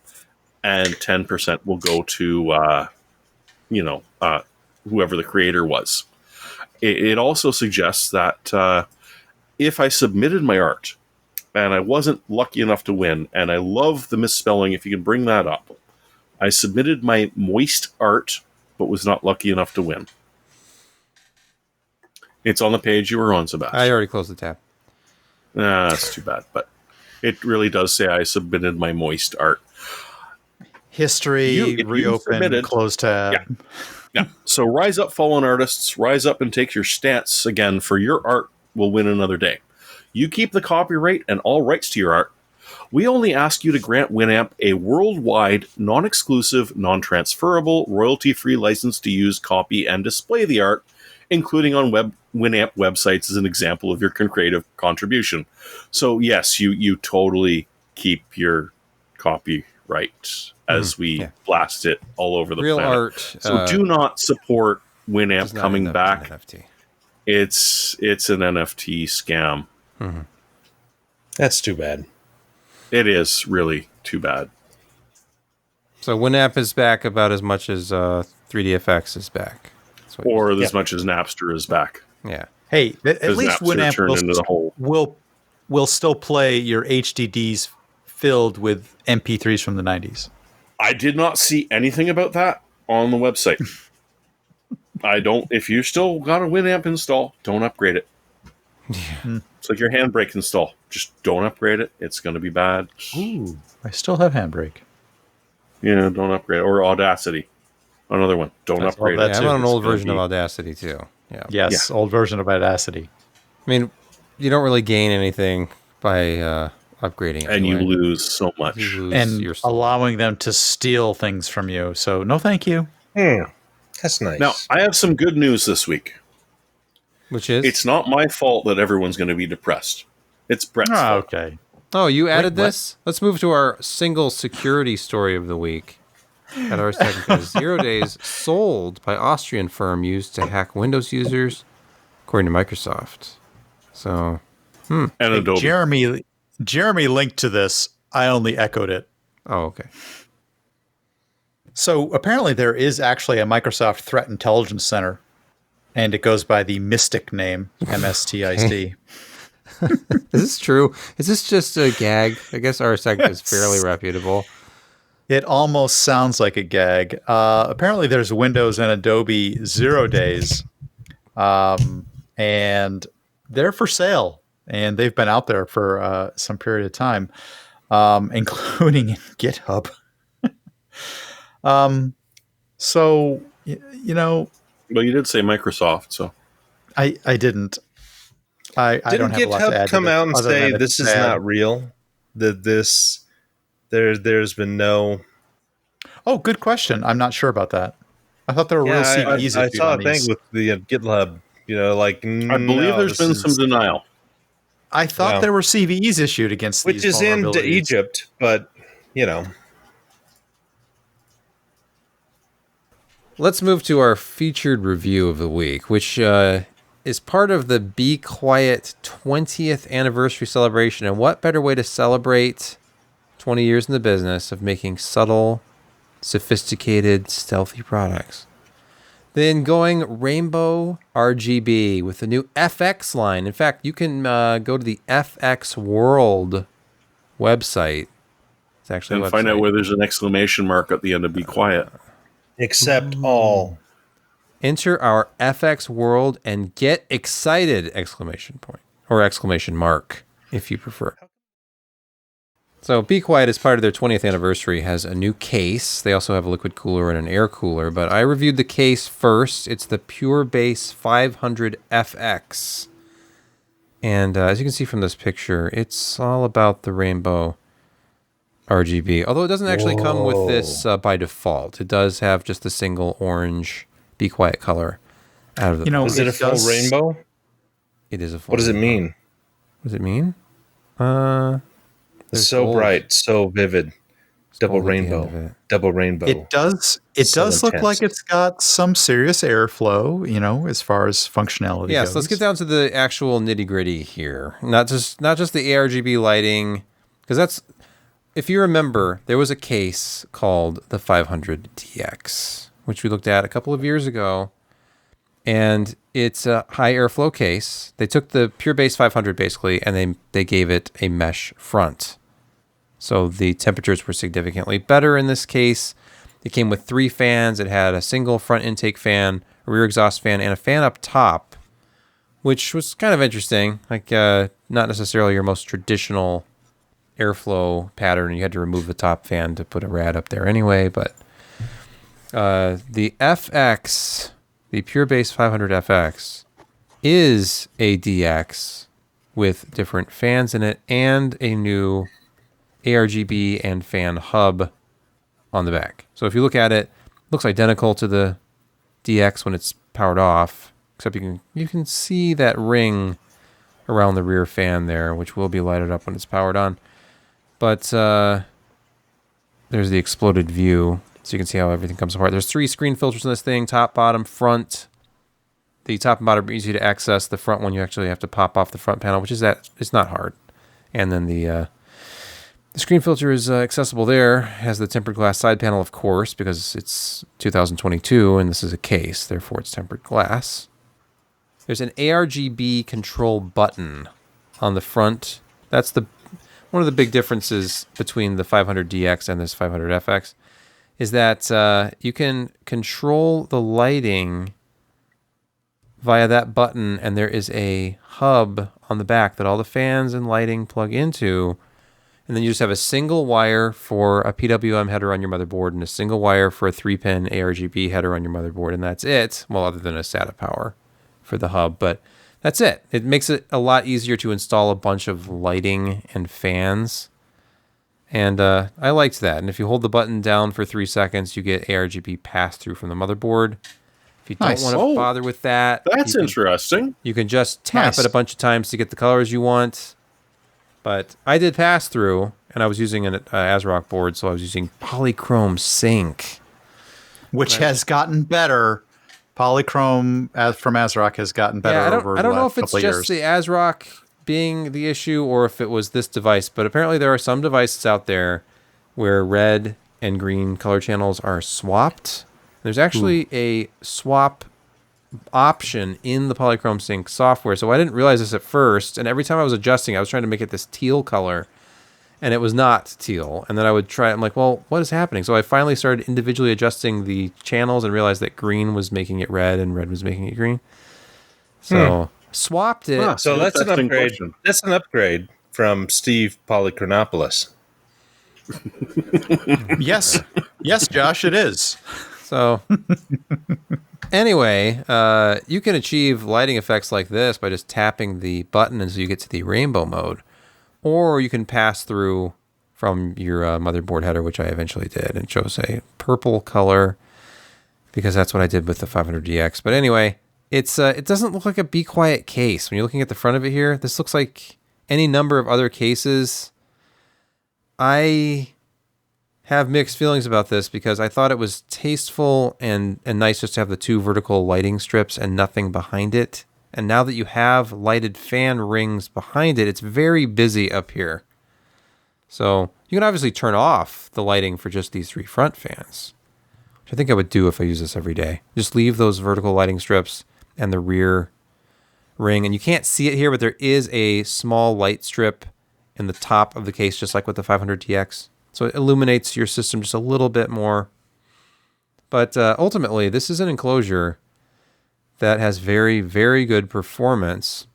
and 10% will go to, whoever the creator was. It also suggests that if I submitted my art and I wasn't lucky enough to win, and I love the misspelling, if you can bring that up, I submitted my moist art but was not lucky enough to win. It's on the page you were on, Sebastian. I already closed the tab. That's too bad, but it really does say I submitted my moist art. History, If you reopen, submitted- close tab. Yeah. Yeah. So rise up, fallen artists. Rise up and take your stance again, for your art will win another day. You keep the copyright and all rights to your art. We only ask you to grant Winamp a worldwide, non-exclusive, non-transferable, royalty-free license to use, copy, and display the art, including on Winamp websites as an example of your creative contribution. So yes, you totally keep your copyright as we blast it all over the Real planet. art. So do not support Winamp does not coming end up back. in NFT. It's an NFT scam. That's too bad. It is really too bad. So Winamp is back about as much as 3DFX is back. That's what Or as much as Napster is back. yeah. Hey, at Because least Napster Winamp turned into the whole. will still play your HDDs filled with MP3s from the 90s. I did not see anything about that on the website. If you still got a Winamp install, don't upgrade it. It's like your Handbrake install. Just don't upgrade it. It's going to be bad. Ooh, I still have Handbrake. Yeah, don't upgrade it. Or Audacity. Another one. Don't That's upgrade all it. that's Yeah, I'm on an It's old gonna version of be- Audacity too. Yeah. Yes, old version of Audacity. I mean, you don't really gain anything by upgrading it. And you anyway. lose so much. You lose And your allowing them to steal things from you. So no thank you. That's nice. Now, I have some good news this week. which is It's not my fault that everyone's going to be depressed. It's Brett's Oh, fault. okay. Oh, you added what? this? Let's move to our single security story of the week. At Ars Technica, 0 days sold by Austrian firm used to hack Windows users, according to Microsoft. So, And Adobe. Jeremy linked to this. I only echoed it. oh, okay. So apparently there is actually a Microsoft Threat Intelligence Center, and it goes by the Mystic name, MSTIC. Is this true? Is this just a gag? I guess Ars Technica is fairly reputable. It almost sounds like a gag. Apparently there's Windows and Adobe 0 days. and they're for sale. And they've been out there for some period of time, including in GitHub. So, you know, Well, you did say Microsoft, so I didn't. I don't Didn't have a lot to GitHub add to come this out and other say than this it's is bad. not real? There's been no. Oh, good question. I'm not sure about that. I thought there were real CVEs I issued saw on a thing these. with the GitHub. Like I believe there's been some denial. I thought Yeah. there were CVEs issued against which these is in vulnerabilities. Egypt, but Let's move to our featured review of the week, which is part of the Be Quiet 20th anniversary celebration. And what better way to celebrate 20 years in the business of making subtle, sophisticated, stealthy products than going rainbow RGB with the new FX line. In fact, you can go to the FX World website. It's actually And a find out website. where there's an exclamation mark at the end of Be Quiet. except all. Enter our FX World and get excited! Exclamation point or exclamation mark if you prefer. So Be Quiet, as part of their 20th anniversary, has a new case. They also have a liquid cooler and an air cooler, but I reviewed the case first. It's the Pure Base 500 FX. And as you can see from this picture, it's all about the rainbow RGB. Although it doesn't actually come with this by default. It does have just a single orange Be Quiet color out of the box. Is it a full does- rainbow? It is a full What does it rainbow. mean? What does it mean? It's There's so gold. bright, so vivid. Double gold at the end rainbow. of it. Double rainbow. It does. It So does look intense. like it's got some serious airflow. As far as functionality Yes, goes. let's get down to the actual nitty gritty here. Not just the ARGB lighting, because that's, if you remember, there was a case called the 500 DX, which we looked at a couple of years ago, and it's a high airflow case. They took the Pure Base 500 basically, and they gave it a mesh front. So the temperatures were significantly better in this case. It came with 3 fans. It had a single front intake fan, a rear exhaust fan, and a fan up top, which was kind of interesting. Like, not necessarily your most traditional airflow pattern. You had to remove the top fan to put a rad up there anyway. But the FX, the Pure Base 500 FX, is a DX with different fans in it and a new ARGB and fan hub on the back. So if you look at it, it looks identical to the DX when it's powered off, except you can see that ring around the rear fan there, which will be lighted up when it's powered on. But there's the exploded view, so you can see how everything comes apart. There's 3 screen filters in this thing: top, bottom, front. The top and bottom are easy to access. The front one, you actually have to pop off the front panel, which is it's not hard. And then the screen filter is accessible there. It has the tempered glass side panel, of course, because it's 2022 and this is a case, therefore it's tempered glass. There's an ARGB control button on the front. That's one of the big differences between the 500DX and this 500FX is that you can control the lighting via that button, and there is a hub on the back that all the fans and lighting plug into. And then you just have a single wire for a PWM header on your motherboard and a single wire for a 3-pin ARGB header on your motherboard, and that's it. Well, other than a SATA power for the hub, but that's it. It makes it a lot easier to install a bunch of lighting and fans. And I liked that. And if you hold the button down for 3 seconds, you get ARGB pass-through from the motherboard. If you don't Nice. want to Oh, bother with that, That's interesting. you can just tap Nice. it a bunch of times to get the colors you want. But I did pass through, and I was using an ASRock board, so I was using Polychrome Sync. which has gotten better. Polychrome from ASRock has gotten better over I don't the know last if it's couple of just years. the ASRock being the issue or if it was this device, but apparently there are some devices out there where red and green color channels are swapped. There's actually a swap option in the Polychrome Sync software, so I didn't realize this at first, and every time I was adjusting, I was trying to make it this teal color, and it was not teal. And then I would try, I'm like, well, what is happening? So I finally started individually adjusting the channels and realized that green was making it red and red was making it green. So swapped it. Ah, So that's an interesting upgrade. question. That's an upgrade from Steve Polychronopoulos. Yes, yes, Josh, it is. So anyway, you can achieve lighting effects like this by just tapping the button until you get to the rainbow mode, or you can pass through from your motherboard header, which I eventually did, and chose a purple color because that's what I did with the 500DX. But anyway, it doesn't look like a Be Quiet case. When you're looking at the front of it here, this looks like any number of other cases. I have mixed feelings about this because I thought it was tasteful and nice just to have the two vertical lighting strips and nothing behind it. And now that you have lighted fan rings behind it, it's very busy up here. So you can obviously turn off the lighting for just these three front fans, which I think I would do if I use this every day. Just leave those vertical lighting strips and the rear ring. And you can't see it here, but there is a small light strip in the top of the case, just like with the 500DX. So it illuminates your system just a little bit more. But ultimately, this is an enclosure that has very, very good performance.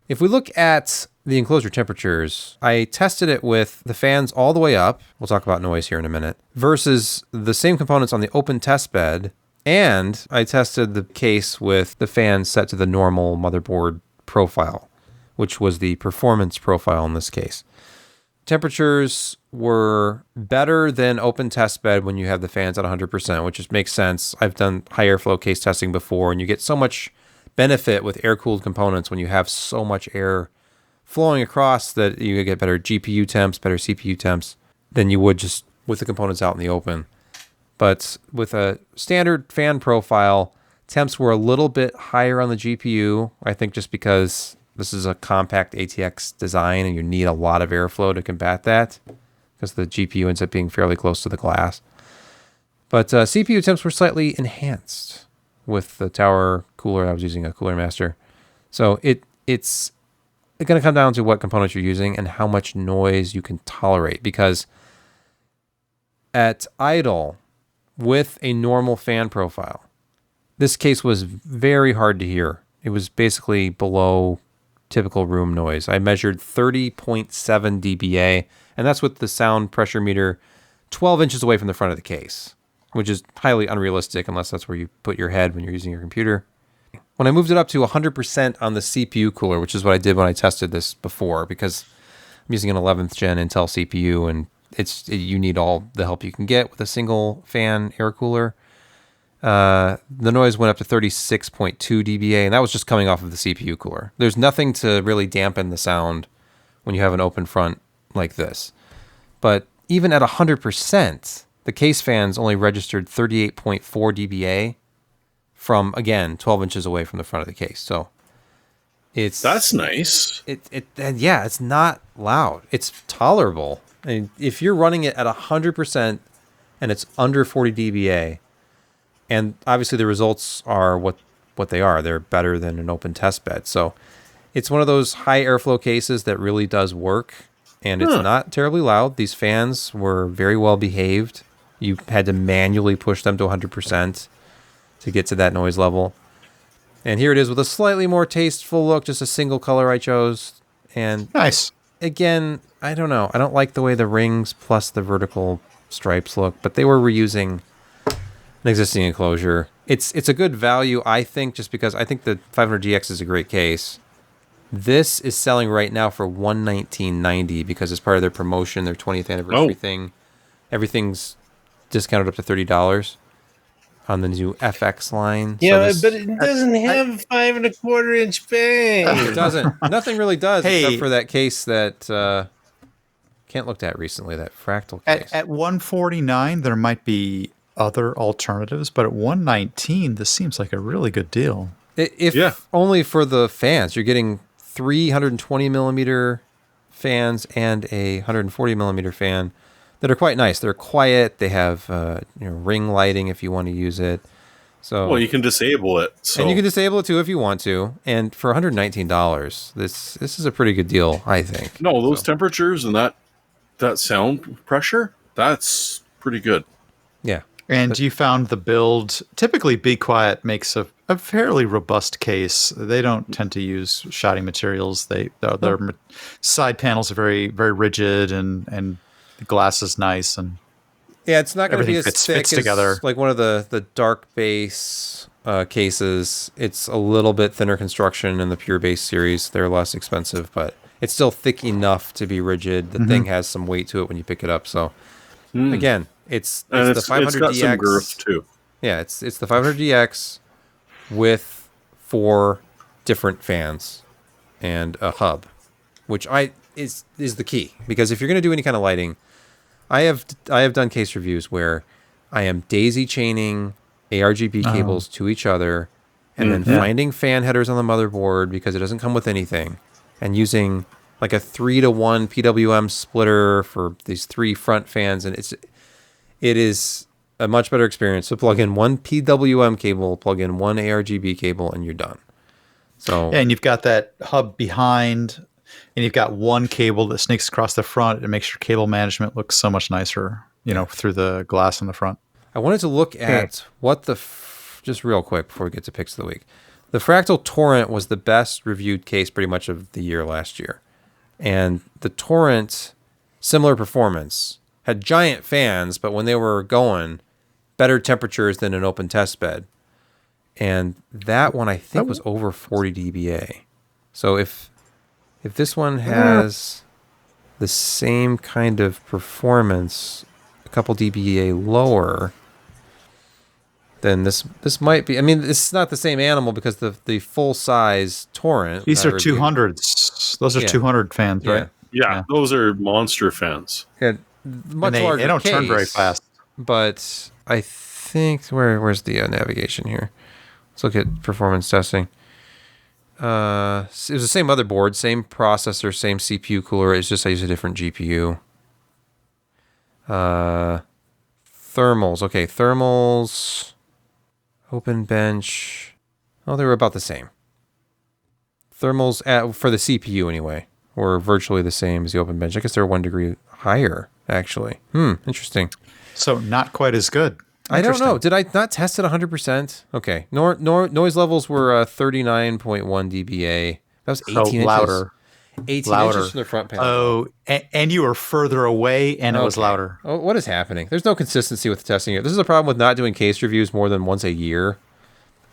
If we look at the enclosure temperatures, I tested it with the fans all the way up. We'll talk about noise here in a minute. Versus the same components on the open test bed. And I tested the case with the fans set to the normal motherboard profile, which was the performance profile in this case. Temperatures were better than open test bed when you have the fans at 100%, which just makes sense. I've done high airflow case testing before, and you get so much benefit with air-cooled components when you have so much air flowing across that you get better GPU temps, better CPU temps than you would just with the components out in the open. But with a standard fan profile, temps were a little bit higher on the GPU, I think just because this is a compact ATX design and you need a lot of airflow to combat that because the GPU ends up being fairly close to the glass. But CPU temps were slightly enhanced with the tower cooler. I was using a Cooler Master. So it's going to come down to what components you're using and how much noise you can tolerate, because at idle with a normal fan profile, this case was very hard to hear. It was basically below typical room noise. I measured 30.7 dBA, and that's with the sound pressure meter 12 inches away from the front of the case, which is highly unrealistic unless that's where you put your head when you're using your computer. When I moved it up to 100% on the CPU cooler, which is what I did when I tested this before, because I'm using an 11th gen Intel CPU, and you need all the help you can get with a single fan air cooler. The noise went up to 36.2 dBA, and that was just coming off of the CPU cooler. There's nothing to really dampen the sound when you have an open front like this. But even at 100%, the case fans only registered 38.4 dBA from, again, 12 inches away from the front of the case. So That's nice. And yeah, it's not loud. It's tolerable. And if you're running it at 100% and it's under 40 dBA, and obviously the results are what they are. They're better than an open test bed. So it's one of those high airflow cases that really does work, and it's not terribly loud. These fans were very well behaved. You had to manually push them to 100% to get to that noise level. And here it is with a slightly more tasteful look, just a single color I chose. And Nice. again, I don't know. I don't like the way the rings plus the vertical stripes look, but they were reusing an existing enclosure. It's a good value, I think, just because I think the 500DX is a great case. This is selling right now for $119.90 because it's part of their promotion, their 20th anniversary thing. Everything's discounted up to $30 on the new FX line. Yeah, but it doesn't have 5 1/4 inch bang. It doesn't. Nothing really does Hey. except for that case that Kent looked at recently, that fractal case. At 149, there might be other alternatives, but at 119, this seems like a really good deal. If only for the fans. You're getting 320 millimeter fans and a 140 millimeter fan that are quite nice. They're quiet. They have ring lighting if you want to use it. So Well, you can disable it. So. and you can disable it too if you want to. And for $119, this is a pretty good deal, I think. No, those temperatures and that sound pressure, that's pretty good. Yeah. And you found the build, typically Be Quiet makes a a fairly robust case. They don't tend to use shoddy materials. Their side panels are very very rigid, and the glass is nice, and Yeah, it's not going to be everything as fits thick together. as like one of the dark base cases. It's a little bit thinner construction in the pure base series. They're less expensive, but it's still thick enough to be rigid. The thing has some weight to it when you pick it up. So again, it's And the 500DX. it's got some girth too. Yeah, it's the 500DX with 4 different fans and a hub, which is the key, because if you're going to do any kind of lighting, I have done case reviews where I am daisy chaining ARGB cables to each other, and then finding fan headers on the motherboard because it doesn't come with anything, and using like a 3-to-1 PWM splitter for these 3 front fans, and it is a much better experience. So plug in 1 PWM cable, plug in 1 ARGB cable, and you're done. So and you've got that hub behind, and you've got one cable that sneaks across the front. It makes your cable management look so much nicer, through the glass in the front. I wanted to look at what just real quick before we get to picks of the week. The Fractal Torrent was the best reviewed case pretty much of the year last year. And the Torrent, similar performance, had giant fans, but when they were going, better temperatures than an open test bed. And that one I think was over 40 dBA. So if this one has the same kind of performance, a couple dBA lower, then this might be. I mean, it's not the same animal because the full size Torrent. These are 200s. Those are 200 fans, right? Yeah, those are monster fans. Yeah, much And larger. they don't turn very case, fast. But I think where's the navigation here? Let's look at performance testing. It was the same motherboard, same processor, same CPU cooler. It's just I use a different GPU. Thermals. Okay, thermals. Open bench. Oh, they were about the same. Thermals for the CPU anyway were virtually the same as the open bench. I guess they're 1 degree higher, actually. Interesting. So not quite as good. I don't know. Did I not test it 100%? Okay. Noise levels were 39.1 dBA. That was 18 inches. Louder. 18 Louder. inches from the front panel. Oh, and you were further away, and it was louder. Oh, what is happening? There's no consistency with the testing here. This is a problem with not doing case reviews more than once a year.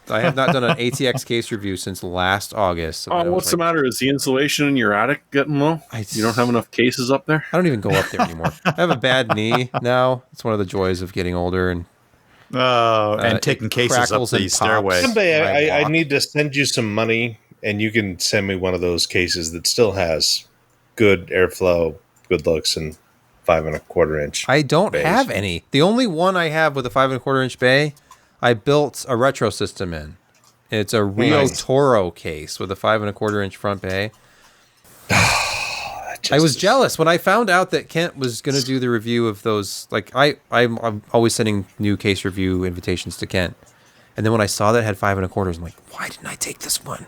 I have not done an ATX case review since last August. So What's the matter? Is the insulation in your attic getting low? You don't have enough cases up there? I don't even go up there anymore. I have a bad knee now. It's one of the joys of getting older and taking cases up crackles and the pops. stairway. Someday I walk. need to send you some money, and you can send me one of those cases that still has good airflow, good looks, and 5 1/4 inch. I don't bays. have any. The only one I have with a 5 1/4 inch bay, I built a retro system in. It's a Rio Nice. Toro case with a 5 1/4 inch front bay. I was jealous when I found out that Kent was going to do the review of those. Like I'm always sending new case review invitations to Kent, and then when I saw that it had 5 1/4, I'm like, why didn't I take this one?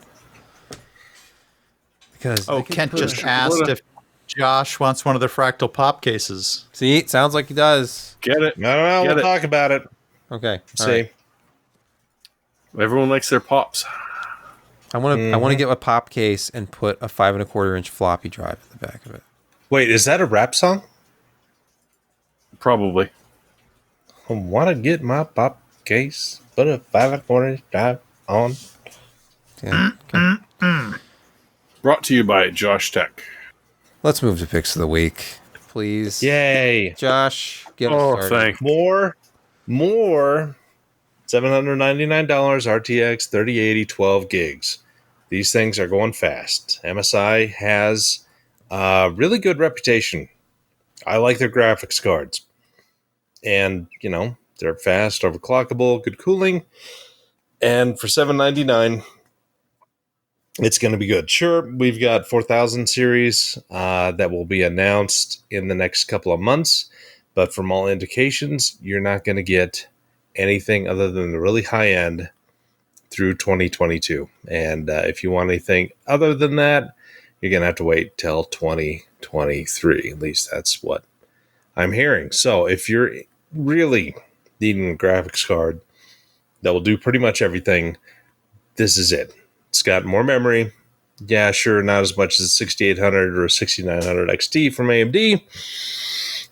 Because Kent just asked if Josh wants one of the Fractal Pop cases. see, sounds like he does. Get it? No, Get we'll it. talk about it. Okay, all See, right. Everyone likes their pops. I want to get a pop case and put a 5 1/4 inch floppy drive in the back of it. wait, is that a rap song? Probably. I want to get my pop case, put a 5 1/4 inch drive on. Yeah, okay. Brought to you by Josh Tech. Let's move to picks of the week, please. Yay! Josh, get us Oh, started. thank More $799 RTX 3080 12 gigs. These things are going fast. MSI has a really good reputation. I like their graphics cards. And, they're fast, overclockable, good cooling. And for $799, it's going to be good. Sure, we've got 4000 series that will be announced in the next couple of months. But from all indications, you're not going to get anything other than the really high end through 2022. And if you want anything other than that, you're going to have to wait till 2023. At least that's what I'm hearing. So if you're really needing a graphics card that will do pretty much everything this is it. It's got more memory. Yeah, sure, not as much as 6800 or 6900 XT from AMD,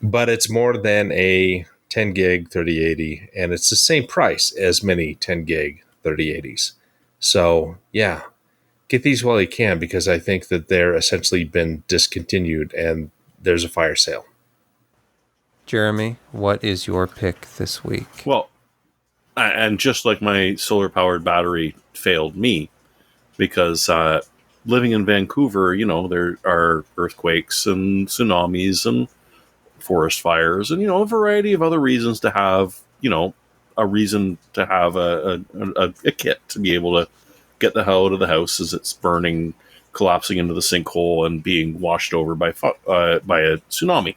but it's more than a 10 gig 3080, and it's the same price as many 10 gig 3080s. So, yeah, get these while you can, because I think that they're essentially been discontinued and there's a fire sale. Jeremy, what is your pick this week? Well, and just like my solar-powered battery failed me, because living in Vancouver, there are earthquakes and tsunamis and forest fires and, a variety of other reasons to have, a reason to have a kit to be able to get the hell out of the house as it's burning, collapsing into the sinkhole and being washed over by a tsunami.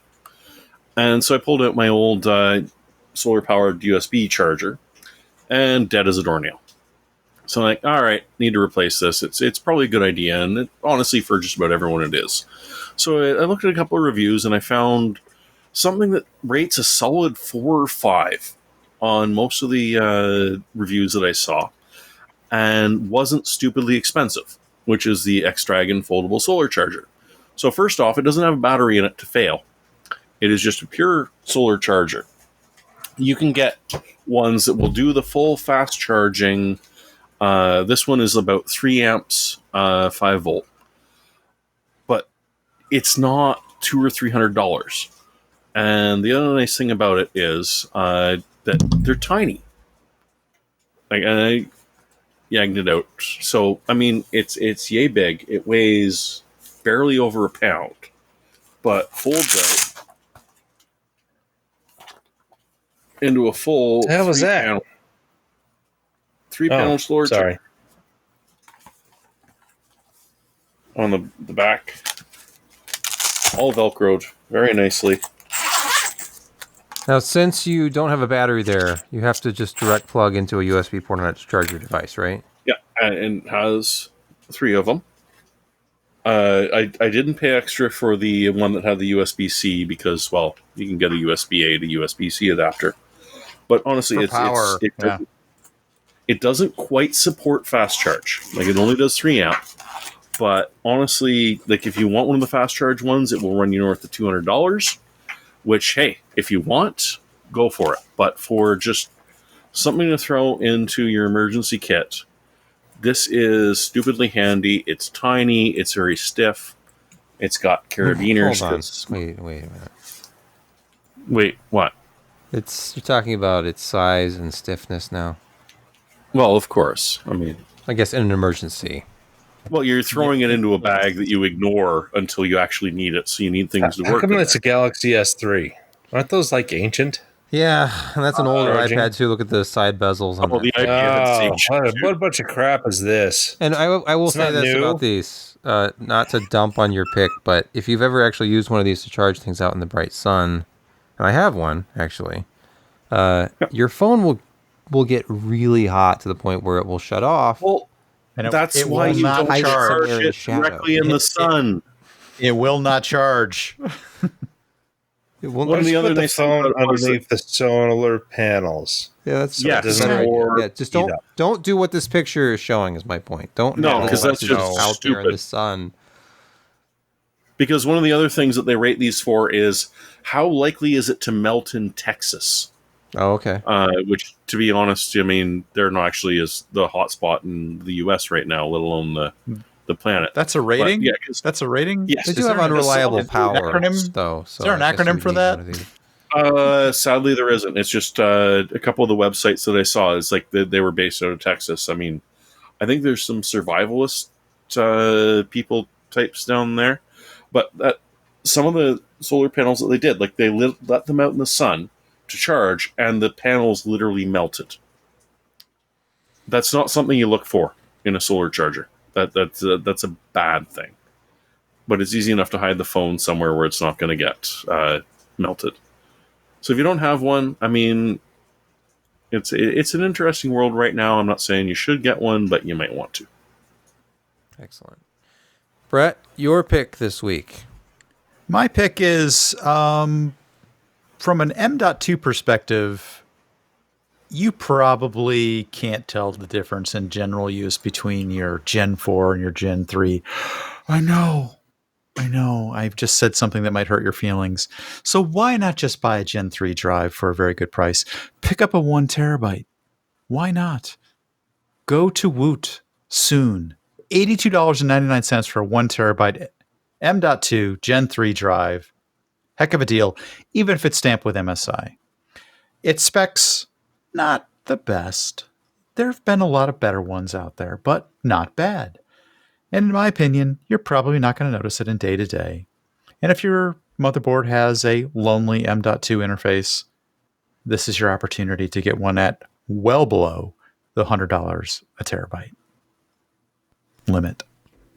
And so I pulled out my old solar-powered USB charger, and dead as a doornail. So I'm like, all right, need to replace this. It's probably a good idea, and honestly, for just about everyone it is. So I looked at a couple of reviews, and I found something that rates a solid 4 or 5 on most of the reviews that I saw, and wasn't stupidly expensive, which is the X-Dragon foldable solar charger. So first off, it doesn't have a battery in it to fail. It is just a pure solar charger. You can get ones that will do the full fast charging. This one is about 3 amps, 5 volt. But it's not $200 or $300. And the other nice thing about it is that they're tiny. I yagged it out. So, I mean, it's yay big. It weighs barely over a pound, but folds out into a full. How was that? Panel, 3-panel solar sorry. on the back, all velcroed very nicely. Now, since you don't have a battery there, you have to just direct plug into a USB port on it to charge your device, right? Yeah, and it has 3 of them. I didn't pay extra for the one that had the USB-C because, well, you can get a USB-A to USB-C adapter. But honestly, it doesn't quite support fast charge. Like, it only does 3 amp. But honestly, like, if you want one of the fast charge ones, it will run you north of $200. Which, hey, if you want, go for it. But for just something to throw into your emergency kit, this is stupidly handy. It's tiny. It's very stiff. It's got carabiners. Hold on. Wait a minute. Wait, what? You're talking about its size and stiffness now. Well, of course. I mean, I guess in an emergency. well, you're throwing it into a bag that you ignore until you actually need it. So you need things to How work come with. it's a Galaxy S3? Aren't those like ancient? Yeah, and that's an older Charging. iPad too. Look at the side bezels on Oh, that. the idea that it's What a bunch of crap is this? And I will It's say not this new. about these, not to dump on your pick, but if you've ever actually used one of these to charge things out in the bright sun, and I have one actually, your phone will get really hot to the point where it will shut off. Well, And that's it why will you not don't charge. charge it directly in the sun. It will not charge. It won't. One of the Just other put the nice things phone about it was underneath the solar panels. Yeah, that's Yes, that's a better idea. or Yeah, just heat up. don't do what this picture is showing. Is my point. Don't No, have 'cause that's devices just out there in the stupid. sun. Because one of the other things that they rate these for is how likely is it to melt in Texas? Oh, okay. Which, to be honest, I mean, they're not actually is the hotspot in the U.S. right now, let alone the planet. That's a rating? But, yeah, 'cause- That's a rating? Yes. They Is do have there an unreliable acronym? power, though. So Is there an I guess acronym we for need that? one of these. Sadly, there isn't. It's just a couple of the websites that I saw. It's like they were based out of Texas. I mean, I think there's some survivalist people types down there, but some of the solar panels that they did, like they let them out in the sun to charge, and the panels literally melted. That's not something you look for in a solar charger. That's a bad thing. But it's easy enough to hide the phone somewhere where it's not going to get melted. So if you don't have one, I mean, it's an interesting world right now. I'm not saying you should get one, but you might want to. Excellent. Brett, your pick this week. My pick is from an M.2 perspective. you probably can't tell the difference in general use between your Gen 4 and your Gen 3. I know. I've just said something that might hurt your feelings. So why not just buy a Gen 3 drive for a very good price? Pick up a 1 terabyte. Why not? Go to Woot soon. $82.99 for a 1 terabyte M.2 Gen 3 drive. Heck of a deal, even if it's stamped with MSI. Its specs, not the best. There have been a lot of better ones out there, but not bad. And in my opinion, you're probably not going to notice it in day-to-day. And if your motherboard has a lonely M.2 interface, this is your opportunity to get one at well below the $100 a terabyte limit.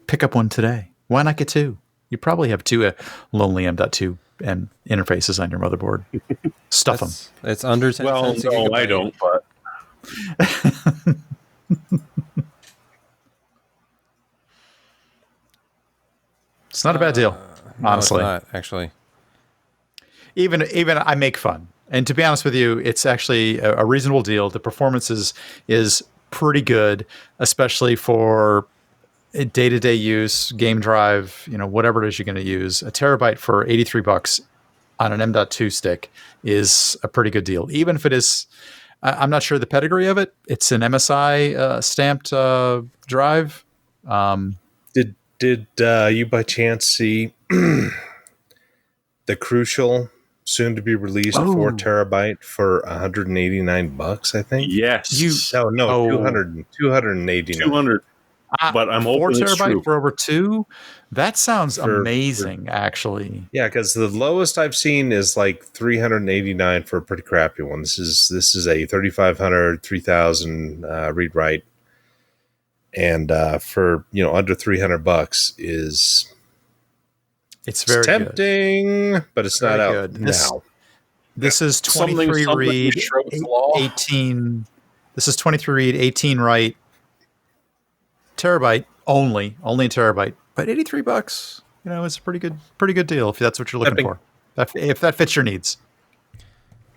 Pick up one today. Why not get two? You probably have two lonely M.2 interfaces on your motherboard. Stuff them. It's under 10 Well, cents a no, gigabyte. I don't, but It's not a bad deal, honestly. No, it's not, actually. Even I make fun. And to be honest with you, it's actually a reasonable deal. The performance is pretty good, especially for day-to-day use, game drive, whatever it is you're going to use. A terabyte for $83 on an M.2 stick is a pretty good deal. Even if it is, I'm not sure the pedigree of it. It's an MSI stamped drive. Did you by chance see the Crucial soon to be released 4 terabyte for $189? I think. yes, No, Oh. 289. 200. But I'm 4 hoping it's terabyte true. for over 2. That sounds For- amazing, actually. Yeah, because the lowest I've seen is like 389 for a pretty crappy one. This is a 3500, 3000 read write, and for under $300 is It's very good. tempting, but it's not Very out good. now. This is Something 23 read, shrouds the law. 18. This is 23 read, 18 write, terabyte only a terabyte, but $83. It's a pretty good deal if that's what you're looking for. If that fits your needs.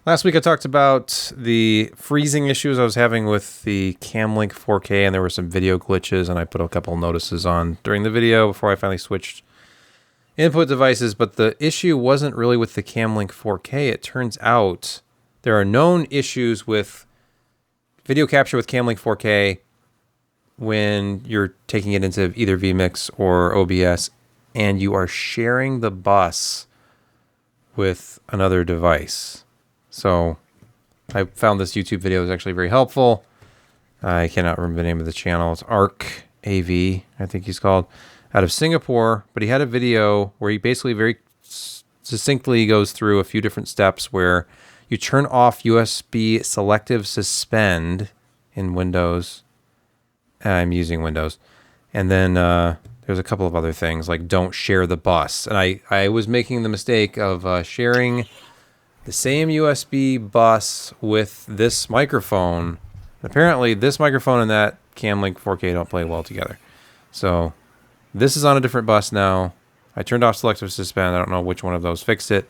Last week I talked about the freezing issues I was having with the Camlink 4K, and there were some video glitches, and I put a couple notices on during the video before I finally switched input devices. But the issue wasn't really with the Camlink 4K. It turns out there are known issues with video capture with Camlink 4K when you're taking it into either vMix or OBS and you are sharing the bus with another device. So I found this YouTube video is actually very helpful. I cannot remember the name of the channel. It's Arc AV, I think he's called, out of Singapore. But he had a video where he basically very succinctly goes through a few different steps where you turn off USB selective suspend in Windows. I'm using Windows. And then there's a couple of other things like don't share the bus. And I was making the mistake of sharing the same USB bus with this microphone. Apparently this microphone and that Camlink 4K don't play well together. So this is on a different bus now. I turned off selective suspend. I don't know which one of those fixed it,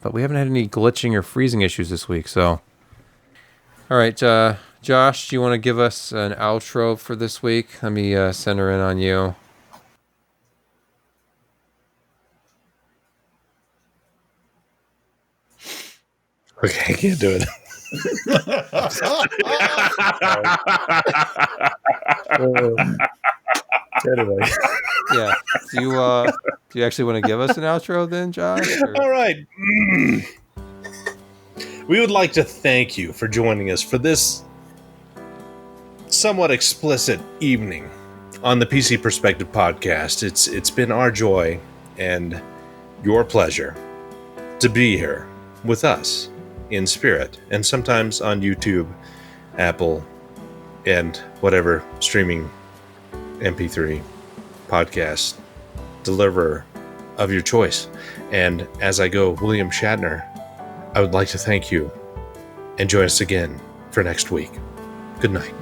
but we haven't had any glitching or freezing issues this week. So, all right, Josh, do you want to give us an outro for this week? Let me center in on you. Okay, I can't do it. Anyway. Yeah. Do you actually want to give us an outro then, Josh? Or- All right. We would like to thank you for joining us for this somewhat explicit evening on the PC Perspective podcast. It's been our joy and your pleasure to be here with us in spirit, and sometimes on YouTube, Apple, and whatever streaming MP3 podcast deliverer of your choice. And as I go, William Shatner, I would like to thank you and join us again for next week. Good night.